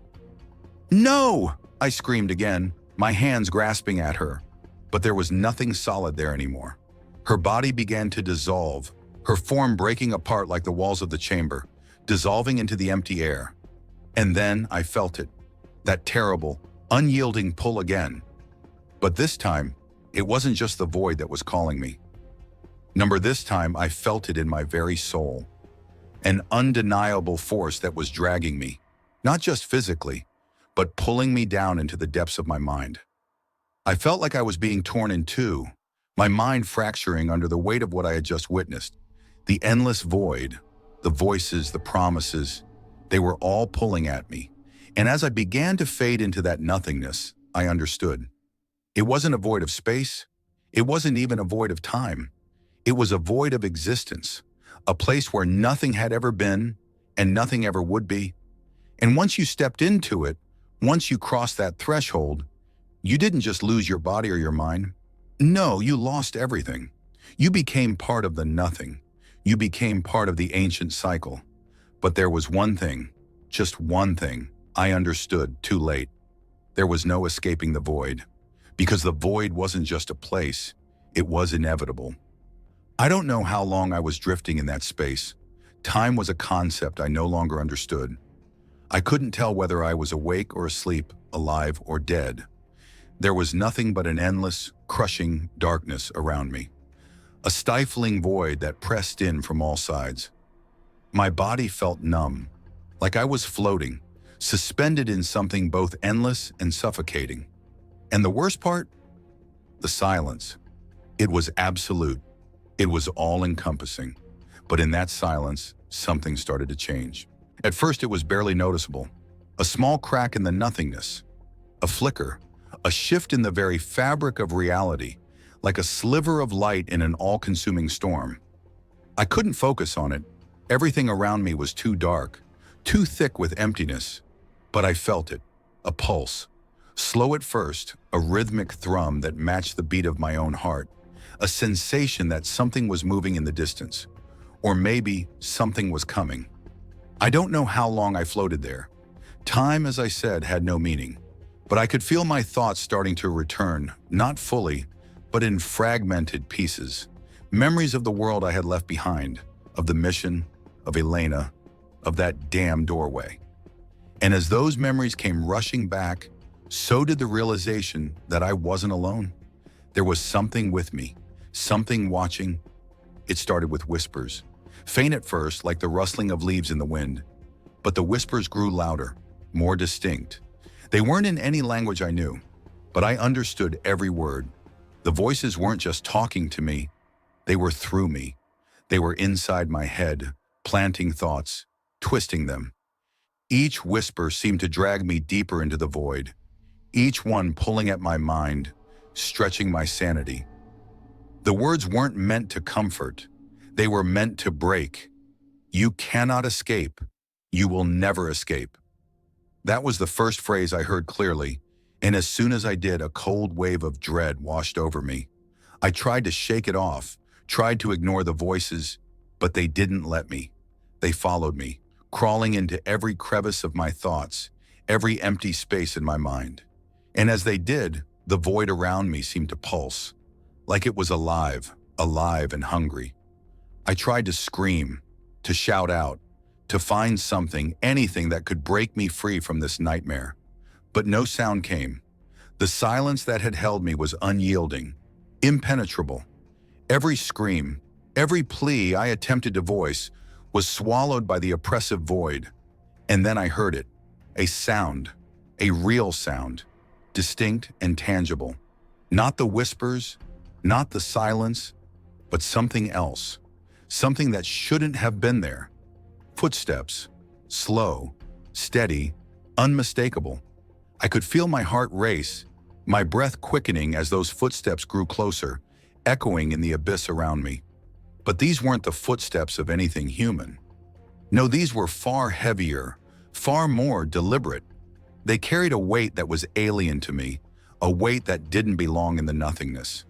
"No!" I screamed again, my hands grasping at her. But there was nothing solid there anymore. Her body began to dissolve, her form breaking apart like the walls of the chamber, dissolving into the empty air. And then I felt it, that terrible, unyielding pull again. But this time, it wasn't just the void that was calling me. This time I felt it in my very soul. An undeniable force that was dragging me, not just physically, but pulling me down into the depths of my mind. I felt like I was being torn in two, my mind fracturing under the weight of what I had just witnessed. The endless void, the voices, the promises, they were all pulling at me. And as I began to fade into that nothingness, I understood. It wasn't a void of space. It wasn't even a void of time. It was a void of existence, a place where nothing had ever been and nothing ever would be. And once you stepped into it, once you crossed that threshold, you didn't just lose your body or your mind. No, you lost everything. You became part of the nothing. You became part of the ancient cycle. But there was one thing, just one thing, I understood too late. There was no escaping the void, because the void wasn't just a place, it was inevitable. I don't know how long I was drifting in that space. Time was a concept I no longer understood. I couldn't tell whether I was awake or asleep, alive or dead. There was nothing but an endless, crushing darkness around me. A stifling void that pressed in from all sides. My body felt numb, like I was floating, suspended in something both endless and suffocating. And the worst part? The silence. It was absolute. It was all-encompassing. But in that silence, something started to change. At first, it was barely noticeable. A small crack in the nothingness. A flicker. A shift in the very fabric of reality, like a sliver of light in an all-consuming storm. I couldn't focus on it. Everything around me was too dark, too thick with emptiness. But I felt it. A pulse. Slow at first, a rhythmic thrum that matched the beat of my own heart. A sensation that something was moving in the distance. Or maybe something was coming. I don't know how long I floated there. Time, as I said, had no meaning. But I could feel my thoughts starting to return, not fully, but in fragmented pieces. Memories of the world I had left behind, of the mission, of Elena, of that damn doorway. And as those memories came rushing back, so did the realization that I wasn't alone. There was something with me, something watching. It started with whispers. Faint at first, like the rustling of leaves in the wind. But the whispers grew louder, more distinct. They weren't in any language I knew, but I understood every word. The voices weren't just talking to me, they were through me. They were inside my head, planting thoughts, twisting them. Each whisper seemed to drag me deeper into the void, each one pulling at my mind, stretching my sanity. The words weren't meant to comfort, they were meant to break. You cannot escape. You will never escape. That was the first phrase I heard clearly, and as soon as I did, a cold wave of dread washed over me. I tried to shake it off, tried to ignore the voices, but they didn't let me. They followed me, crawling into every crevice of my thoughts, every empty space in my mind. And as they did, the void around me seemed to pulse, like it was alive, alive and hungry. I tried to scream, to shout out, to find something, anything that could break me free from this nightmare. But no sound came. The silence that had held me was unyielding, impenetrable. Every scream, every plea I attempted to voice was swallowed by the oppressive void. And then I heard it, a sound, a real sound, distinct and tangible. Not the whispers, not the silence, but something else, something that shouldn't have been there. Footsteps, slow, steady, unmistakable. I could feel my heart race, my breath quickening as those footsteps grew closer, echoing in the abyss around me. But these weren't the footsteps of anything human. No, these were far heavier, far more deliberate. They carried a weight that was alien to me, a weight that didn't belong in the nothingness.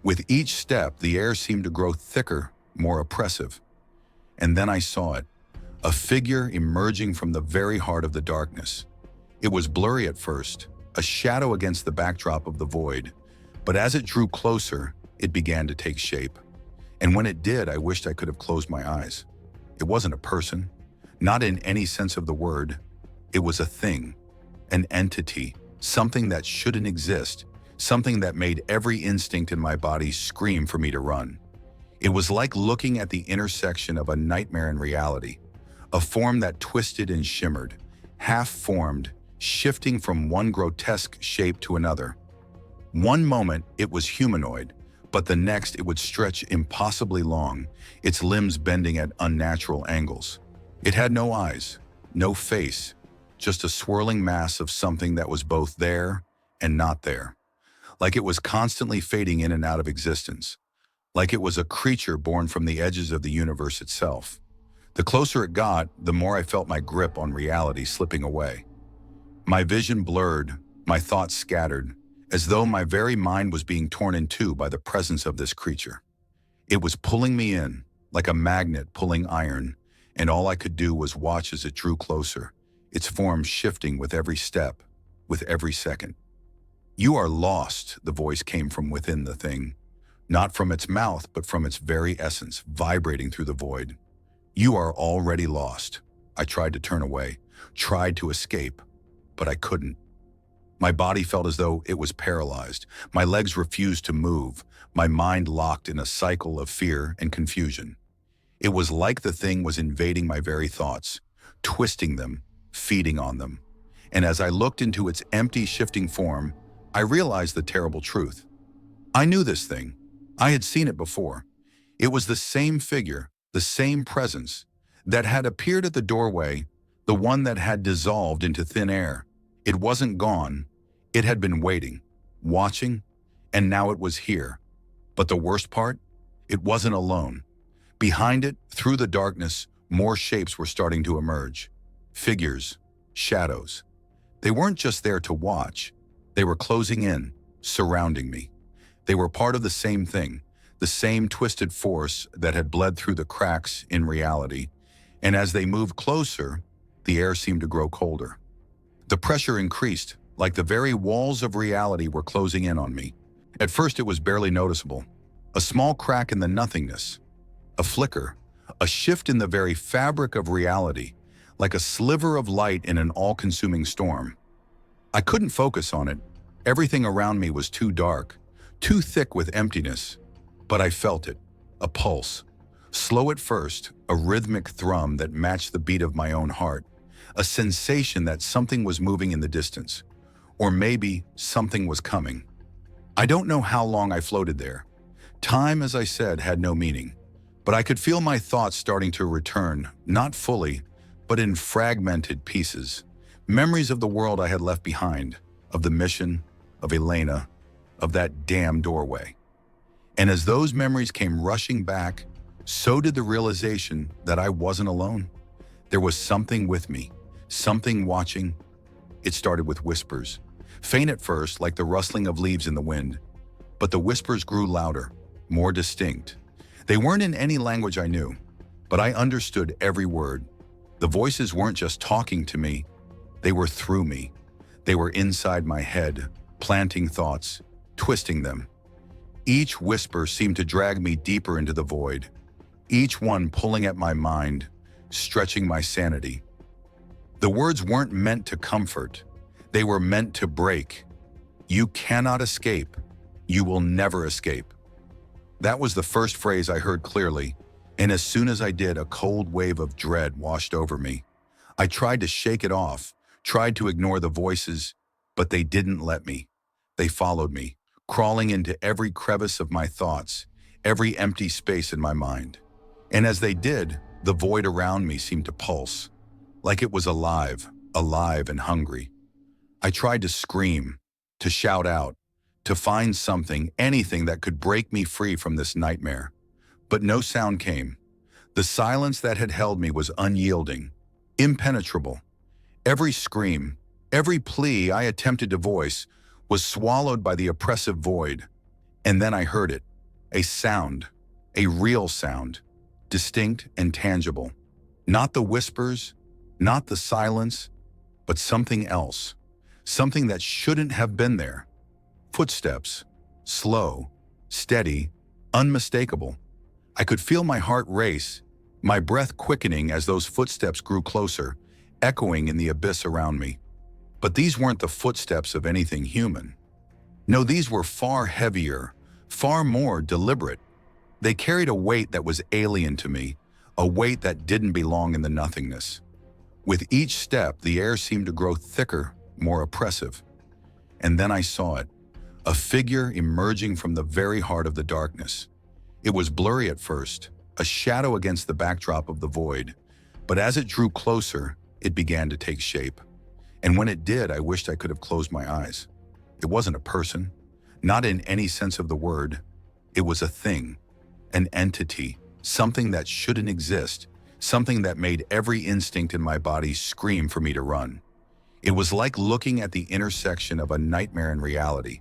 With each step, the air seemed to grow thicker, more oppressive. And then I saw it, a figure emerging from the very heart of the darkness. It was blurry at first, a shadow against the backdrop of the void, but as it drew closer, it began to take shape. And when it did, I wished I could have closed my eyes. It wasn't a person, not in any sense of the word. It was a thing, an entity, something that shouldn't exist, something that made every instinct in my body scream for me to run. It was like looking at the intersection of a nightmare and reality, a form that twisted and shimmered, half-formed, shifting from one grotesque shape to another. One moment it was humanoid, but the next it would stretch impossibly long, its limbs bending at unnatural angles. It had no eyes, no face, just a swirling mass of something that was both there and not there. Like it was constantly fading in and out of existence. Like it was a creature born from the edges of the universe itself. The closer it got, the more I felt my grip on reality slipping away. My vision blurred, my thoughts scattered, as though my very mind was being torn in two by the presence of this creature. It was pulling me in, like a magnet pulling iron, and all I could do was watch as it drew closer, its form shifting with every step, with every second. "You are lost," the voice came from within the thing, not from its mouth, but from its very essence, vibrating through the void. "You are already lost." I tried to turn away, tried to escape, but I couldn't. My body felt as though it was paralyzed. My legs refused to move, my mind locked in a cycle of fear and confusion. It was like the thing was invading my very thoughts, twisting them, feeding on them. And as I looked into its empty, shifting form, I realized the terrible truth. I knew this thing. I had seen it before. It was the same figure, the same presence, that had appeared at the doorway, the one that had dissolved into thin air. It wasn't gone. It had been waiting, watching, and now it was here. But the worst part? It wasn't alone. Behind it, through the darkness, more shapes were starting to emerge. Figures, shadows. They weren't just there to watch. They were closing in, surrounding me. They were part of the same thing, the same twisted force that had bled through the cracks in reality. And as they moved closer, the air seemed to grow colder. The pressure increased, like the very walls of reality were closing in on me. At first it was barely noticeable. A small crack in the nothingness. A flicker. A shift in the very fabric of reality, like a sliver of light in an all-consuming storm. I couldn't focus on it. Everything around me was too dark, too thick with emptiness. But I felt it. A pulse. Slow at first, a rhythmic thrum that matched the beat of my own heart. A sensation that something was moving in the distance. Or maybe something was coming. I don't know how long I floated there. Time, as I said, had no meaning. But I could feel my thoughts starting to return, not fully, but in fragmented pieces. Memories of the world I had left behind, of the mission, of Elena, of that damn doorway. And as those memories came rushing back, so did the realization that I wasn't alone. There was something with me, something watching. It started with whispers. Faint at first, like the rustling of leaves in the wind. But the whispers grew louder, more distinct. They weren't in any language I knew, but I understood every word. The voices weren't just talking to me, they were through me. They were inside my head, planting thoughts, twisting them. Each whisper seemed to drag me deeper into the void, each one pulling at my mind, stretching my sanity. The words weren't meant to comfort, they were meant to break. You cannot escape. You will never escape. That was the first phrase I heard clearly, and as soon as I did, a cold wave of dread washed over me. I tried to shake it off, tried to ignore the voices, but they didn't let me. They followed me, crawling into every crevice of my thoughts, every empty space in my mind. And as they did, the void around me seemed to pulse, like it was alive, alive and hungry. I tried to scream, to shout out, to find something, anything that could break me free from this nightmare. But no sound came. The silence that had held me was unyielding, impenetrable. Every scream, every plea I attempted to voice was swallowed by the oppressive void. And then I heard it, a sound, a real sound, distinct and tangible. Not the whispers, not the silence, but something else, something that shouldn't have been there. Footsteps, slow, steady, unmistakable. I could feel my heart race, my breath quickening as those footsteps grew closer, echoing in the abyss around me. But these weren't the footsteps of anything human. No, these were far heavier, far more deliberate. They carried a weight that was alien to me, a weight that didn't belong in the nothingness. With each step, the air seemed to grow thicker, more oppressive. And then I saw it, a figure emerging from the very heart of the darkness. It was blurry at first, a shadow against the backdrop of the void, but as it drew closer, it began to take shape. And when it did, I wished I could have closed my eyes. It wasn't a person, not in any sense of the word. It was a thing, an entity, something that shouldn't exist, something that made every instinct in my body scream for me to run. It was like looking at the intersection of a nightmare and reality,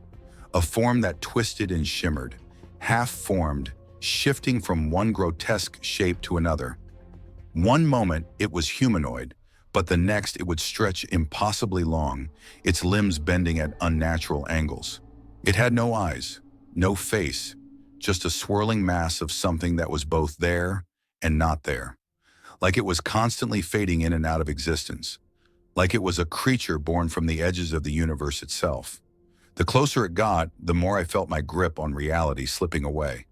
a form that twisted and shimmered, half-formed, shifting from one grotesque shape to another. One moment it was humanoid, but the next it would stretch impossibly long, its limbs bending at unnatural angles. It had no eyes, no face, just a swirling mass of something that was both there and not there. Like it was constantly fading in and out of existence. Like it was a creature born from the edges of the universe itself. The closer it got, the more I felt my grip on reality slipping away.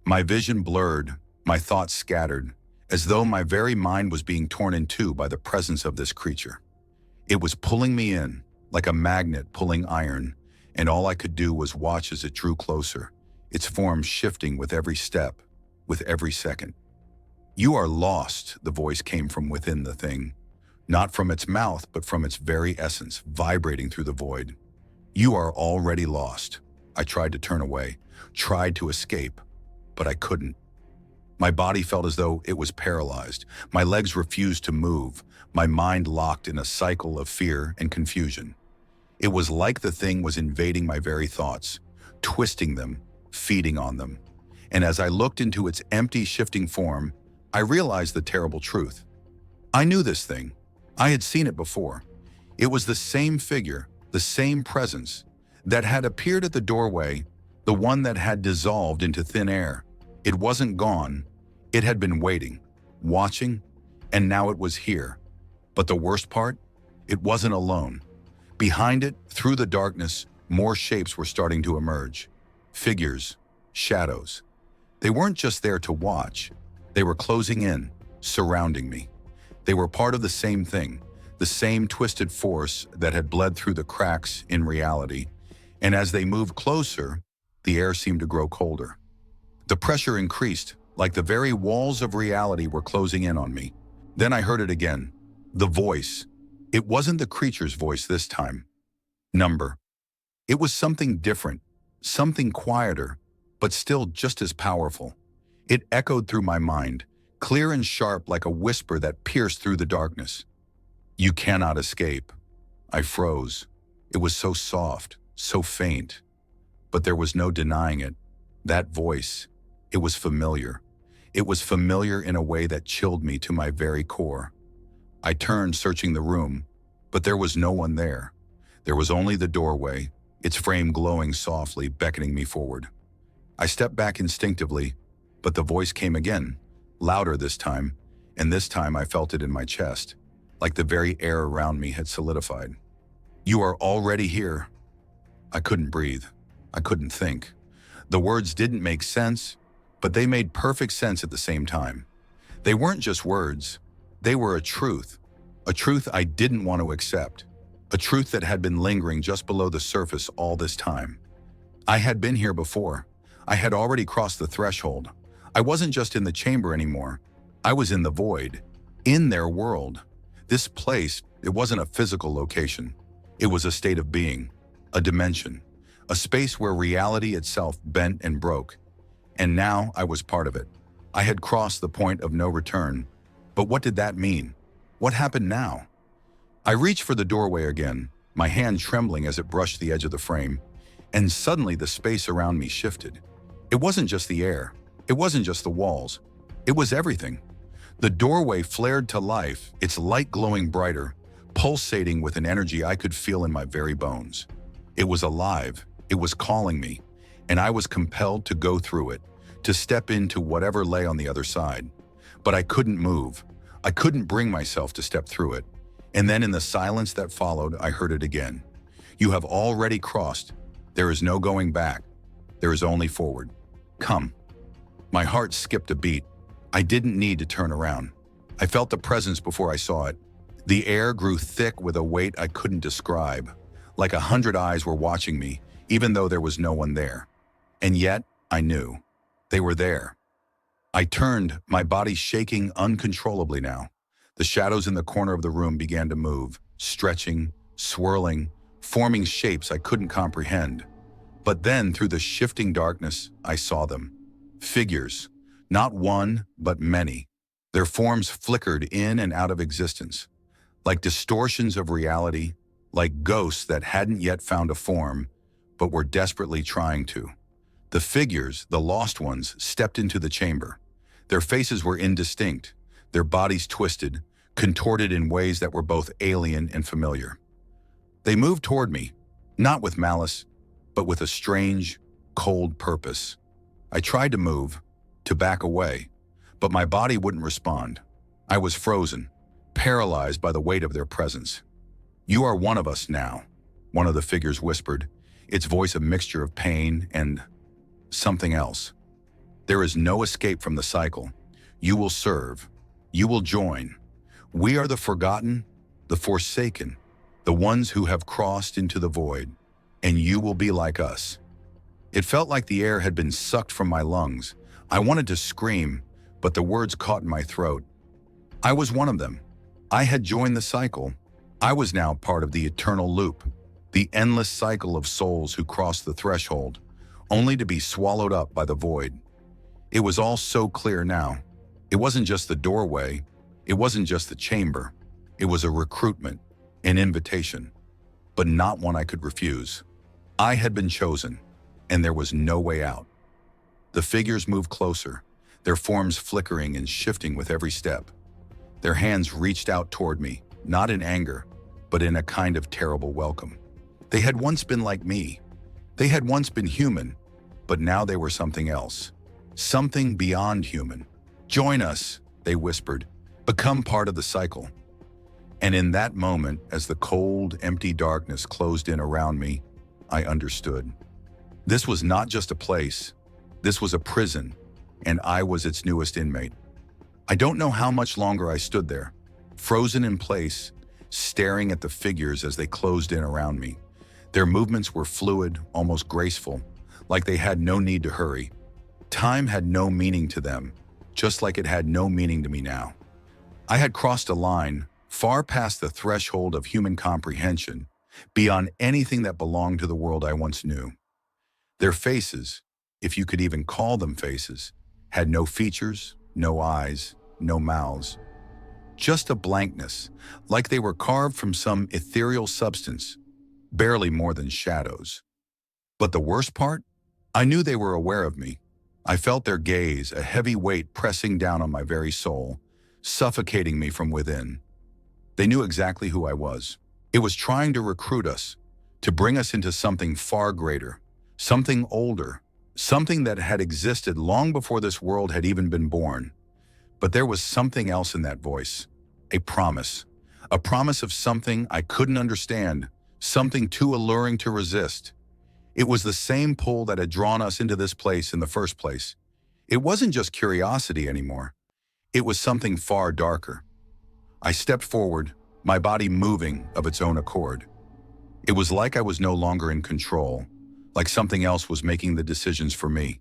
My vision blurred, my thoughts scattered, as though my very mind was being torn in two by the presence of this creature. It was pulling me in, like a magnet pulling iron, and all I could do was watch as it drew closer, its form shifting with every step, with every second. "You are lost," the voice came from within the thing, not from its mouth, but from its very essence, vibrating through the void. "You are already lost." I tried to turn away, tried to escape, but I couldn't. My body felt as though it was paralyzed. My legs refused to move, my mind locked in a cycle of fear and confusion. It was like the thing was invading my very thoughts, twisting them, feeding on them. And as I looked into its empty, shifting form, I realized the terrible truth. I knew this thing. I had seen it before. It was the same figure, the same presence, that had appeared at the doorway, the one that had dissolved into thin air. It wasn't gone. It had been waiting, watching, and now it was here. But the worst part? It wasn't alone. Behind it, through the darkness, more shapes were starting to emerge. Figures, shadows. They weren't just there to watch. They were closing in, surrounding me. They were part of the same thing, the same twisted force that had bled through the cracks in reality. And as they moved closer, the air seemed to grow colder. The pressure increased, like the very walls of reality were closing in on me. Then I heard it again. The voice. It wasn't the creature's voice this time. Number. It was something different, something quieter, but still just as powerful. It echoed through my mind, clear and sharp like a whisper that pierced through the darkness. "You cannot escape." I froze. It was so soft, so faint. But there was no denying it. That voice, it was familiar. It was familiar in a way that chilled me to my very core. I turned, searching the room, but there was no one there. There was only the doorway, its frame glowing softly, beckoning me forward. I stepped back instinctively, but the voice came again, louder this time, and this time I felt it in my chest, like the very air around me had solidified. "You are already here." I couldn't breathe. I couldn't think. The words didn't make sense, but they made perfect sense at the same time. They weren't just words. They were a truth I didn't want to accept, a truth that had been lingering just below the surface all this time. I had been here before. I had already crossed the threshold. I wasn't just in the chamber anymore. I was in the void, in their world. This place, it wasn't a physical location. It was a state of being, a dimension, a space where reality itself bent and broke. And now I was part of it. I had crossed the point of no return. But what did that mean? What happened now? I reached for the doorway again, my hand trembling as it brushed the edge of the frame, and suddenly the space around me shifted. It wasn't just the air. It wasn't just the walls. It was everything. The doorway flared to life, its light glowing brighter, pulsating with an energy I could feel in my very bones. It was alive, it was calling me, and I was compelled to go through it, to step into whatever lay on the other side. But I couldn't move. I couldn't bring myself to step through it. And then in the silence that followed, I heard it again. You have already crossed. There is no going back. There is only forward. Come. My heart skipped a beat. I didn't need to turn around. I felt the presence before I saw it. The air grew thick with a weight I couldn't describe, like 100 eyes were watching me, even though there was no one there. And yet, I knew. They were there. I turned, my body shaking uncontrollably now. The shadows in the corner of the room began to move, stretching, swirling, forming shapes I couldn't comprehend. But then, through the shifting darkness, I saw them. Figures, not one, but many. Their forms flickered in and out of existence, like distortions of reality, like ghosts that hadn't yet found a form, but were desperately trying to. The figures, the lost ones, stepped into the chamber. Their faces were indistinct, their bodies twisted, contorted in ways that were both alien and familiar. They moved toward me, not with malice, but with a strange, cold purpose. I tried to move, to back away, but my body wouldn't respond. I was frozen, paralyzed by the weight of their presence. "You are one of us now," one of the figures whispered, its voice a mixture of pain and something else. "There is no escape from the cycle. You will serve. You will join. We are the forgotten, the forsaken, the ones who have crossed into the void, and you will be like us." It felt like the air had been sucked from my lungs. I wanted to scream, but the words caught in my throat. I was one of them. I had joined the cycle. I was now part of the eternal loop, the endless cycle of souls who crossed the threshold, only to be swallowed up by the void. It was all so clear now. It wasn't just the doorway. It wasn't just the chamber. It was a recruitment, an invitation, but not one I could refuse. I had been chosen, and there was no way out. The figures moved closer, their forms flickering and shifting with every step. Their hands reached out toward me, not in anger, but in a kind of terrible welcome. They had once been like me. They had once been human, but now they were something else. Something beyond human. "Join us," they whispered. "Become part of the cycle." And in that moment, as the cold, empty darkness closed in around me, I understood. This was not just a place. This was a prison, and I was its newest inmate. I don't know how much longer I stood there, frozen in place, staring at the figures as they closed in around me. Their movements were fluid, almost graceful, like they had no need to hurry. Time had no meaning to them, just like it had no meaning to me now. I had crossed a line, far past the threshold of human comprehension, beyond anything that belonged to the world I once knew. Their faces, if you could even call them faces, had no features, no eyes, no mouths. Just a blankness, like they were carved from some ethereal substance, barely more than shadows. But the worst part? I knew they were aware of me. I felt their gaze, a heavy weight pressing down on my very soul, suffocating me from within. They knew exactly who I was. It was trying to recruit us, to bring us into something far greater, something older, something that had existed long before this world had even been born. But there was something else in that voice, a promise of something I couldn't understand, something too alluring to resist. It was the same pull that had drawn us into this place in the first place. It wasn't just curiosity anymore. It was something far darker. I stepped forward, my body moving of its own accord. It was like I was no longer in control, like something else was making the decisions for me.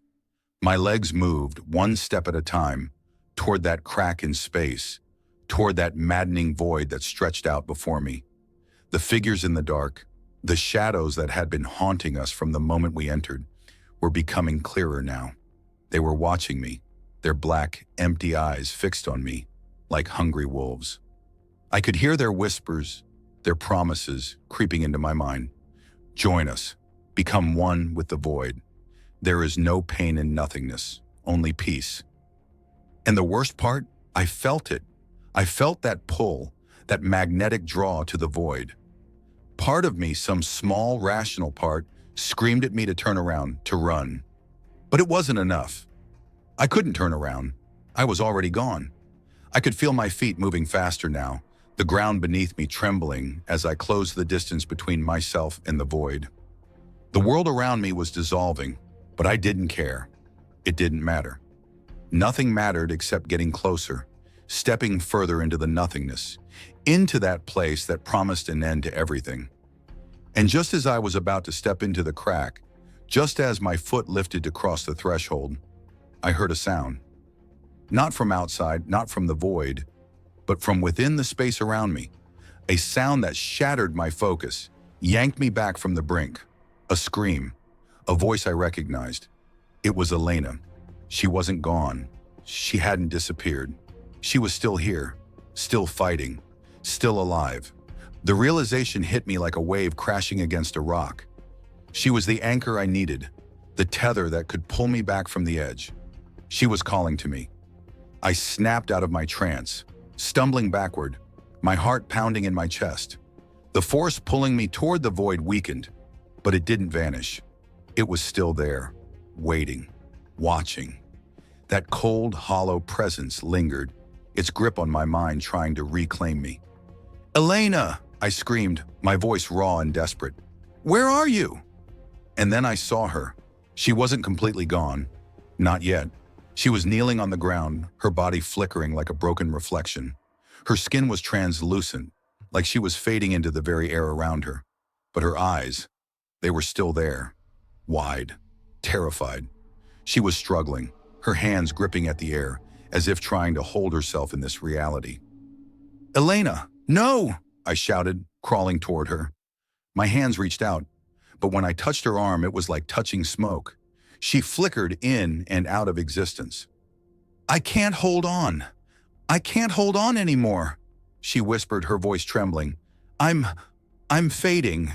My legs moved, one step at a time, toward that crack in space, toward that maddening void that stretched out before me. The figures in the dark, the shadows that had been haunting us from the moment we entered, were becoming clearer now. They were watching me. their black, empty eyes fixed on me like hungry wolves. I could hear their whispers, their promises creeping into my mind. Join us. Become one with the void. There is no pain in nothingness, only peace. And the worst part, I felt it. I felt that pull, that magnetic draw to the void. Part of me, some small, rational part, screamed at me to turn around, to run. But it wasn't enough. I couldn't turn around. I was already gone. I could feel my feet moving faster now, the ground beneath me trembling as I closed the distance between myself and the void. The world around me was dissolving, but I didn't care. It didn't matter. Nothing mattered except getting closer, stepping further into the nothingness, into that place that promised an end to everything. And just as I was about to step into the crack, just as my foot lifted to cross the threshold, I heard a sound. Not from outside, not from the void, but from within the space around me. A sound that shattered my focus, yanked me back from the brink. A scream, a voice I recognized. It was Elena. She wasn't gone. She hadn't disappeared. She was still here, still fighting, still alive. The realization hit me like a wave crashing against a rock. She was the anchor I needed, the tether that could pull me back from the edge. She was calling to me. I snapped out of my trance, stumbling backward, my heart pounding in my chest. The force pulling me toward the void weakened, but it didn't vanish. It was still there, waiting, watching. That cold, hollow presence lingered, its grip on my mind trying to reclaim me. "Elena!" I screamed, my voice raw and desperate. "Where are you?" And then I saw her. She wasn't completely gone. Not yet. She was kneeling on the ground, her body flickering like a broken reflection. Her skin was translucent, like she was fading into the very air around her. But her eyes, they were still there, wide, terrified. She was struggling, her hands gripping at the air, as if trying to hold herself in this reality. "Elena, no!" I shouted, crawling toward her. My hands reached out, but when I touched her arm, it was like touching smoke. She flickered in and out of existence. "I can't hold on. I can't hold on anymore," she whispered, her voice trembling. I'm fading.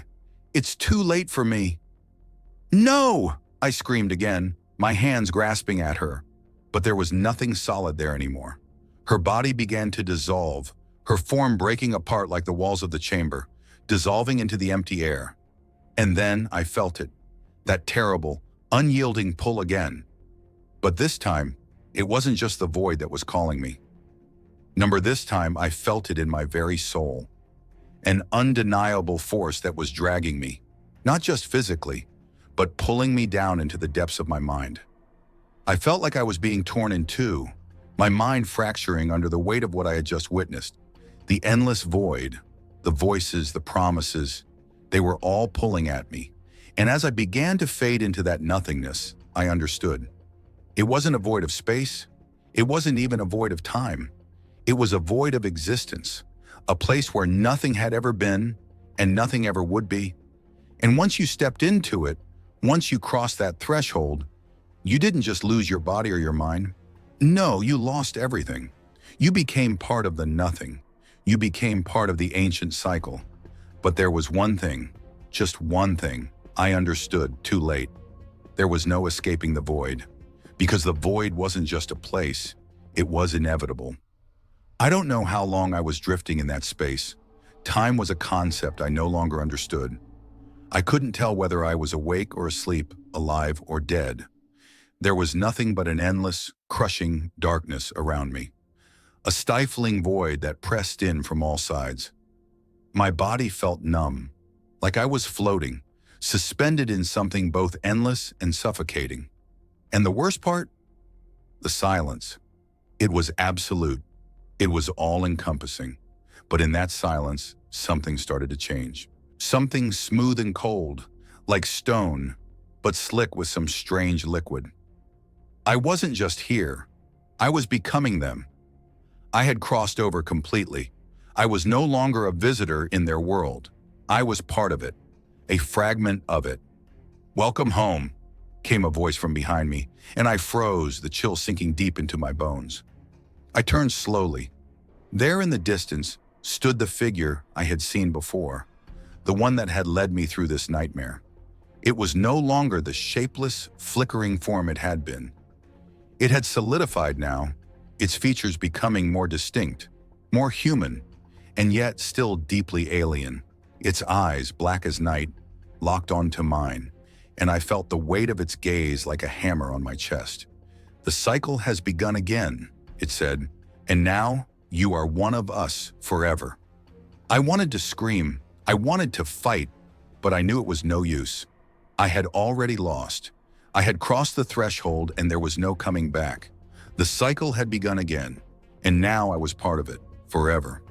It's too late for me." "No!" I screamed again, my hands grasping at her. But there was nothing solid there anymore. Her body began to dissolve, her form breaking apart like the walls of the chamber, dissolving into the empty air. And then I felt it, that terrible, unyielding pull again. But this time, it wasn't just the void that was calling me. This time I felt it in my very soul. An undeniable force that was dragging me, not just physically, but pulling me down into the depths of my mind. I felt like I was being torn in two, my mind fracturing under the weight of what I had just witnessed. The endless void, the voices, the promises, they were all pulling at me. And as I began to fade into that nothingness, I understood. It wasn't a void of space. It wasn't even a void of time. It was a void of existence, a place where nothing had ever been and nothing ever would be. And once you stepped into it, once you crossed that threshold, you didn't just lose your body or your mind. No, you lost everything. You became part of the nothing. You became part of the ancient cycle. But there was one thing, just one thing, I understood too late. There was no escaping the void. Because the void wasn't just a place, it was inevitable. I don't know how long I was drifting in that space. Time was a concept I no longer understood. I couldn't tell whether I was awake or asleep, alive or dead. There was nothing but an endless, crushing darkness around me. A stifling void that pressed in from all sides. My body felt numb, like I was floating, suspended in something both endless and suffocating. And the worst part? The silence. It was absolute. It was all-encompassing. But in that silence, something started to change. Something smooth and cold, like stone, but slick with some strange liquid. I wasn't just here. I was becoming them. I had crossed over completely. I was no longer a visitor in their world. I was part of it, a fragment of it. "Welcome home," came a voice from behind me, and I froze, the chill sinking deep into my bones. I turned slowly. There in the distance stood the figure I had seen before, the one that had led me through this nightmare. It was no longer the shapeless, flickering form it had been. It had solidified now, its features becoming more distinct, more human, and yet still deeply alien. Its eyes, black as night, locked onto mine, and I felt the weight of its gaze like a hammer on my chest. "The cycle has begun again," it said, "and now you are one of us forever." I wanted to scream, I wanted to fight, but I knew it was no use. I had already lost. I had crossed the threshold and there was no coming back. The cycle had begun again, and now I was part of it, forever.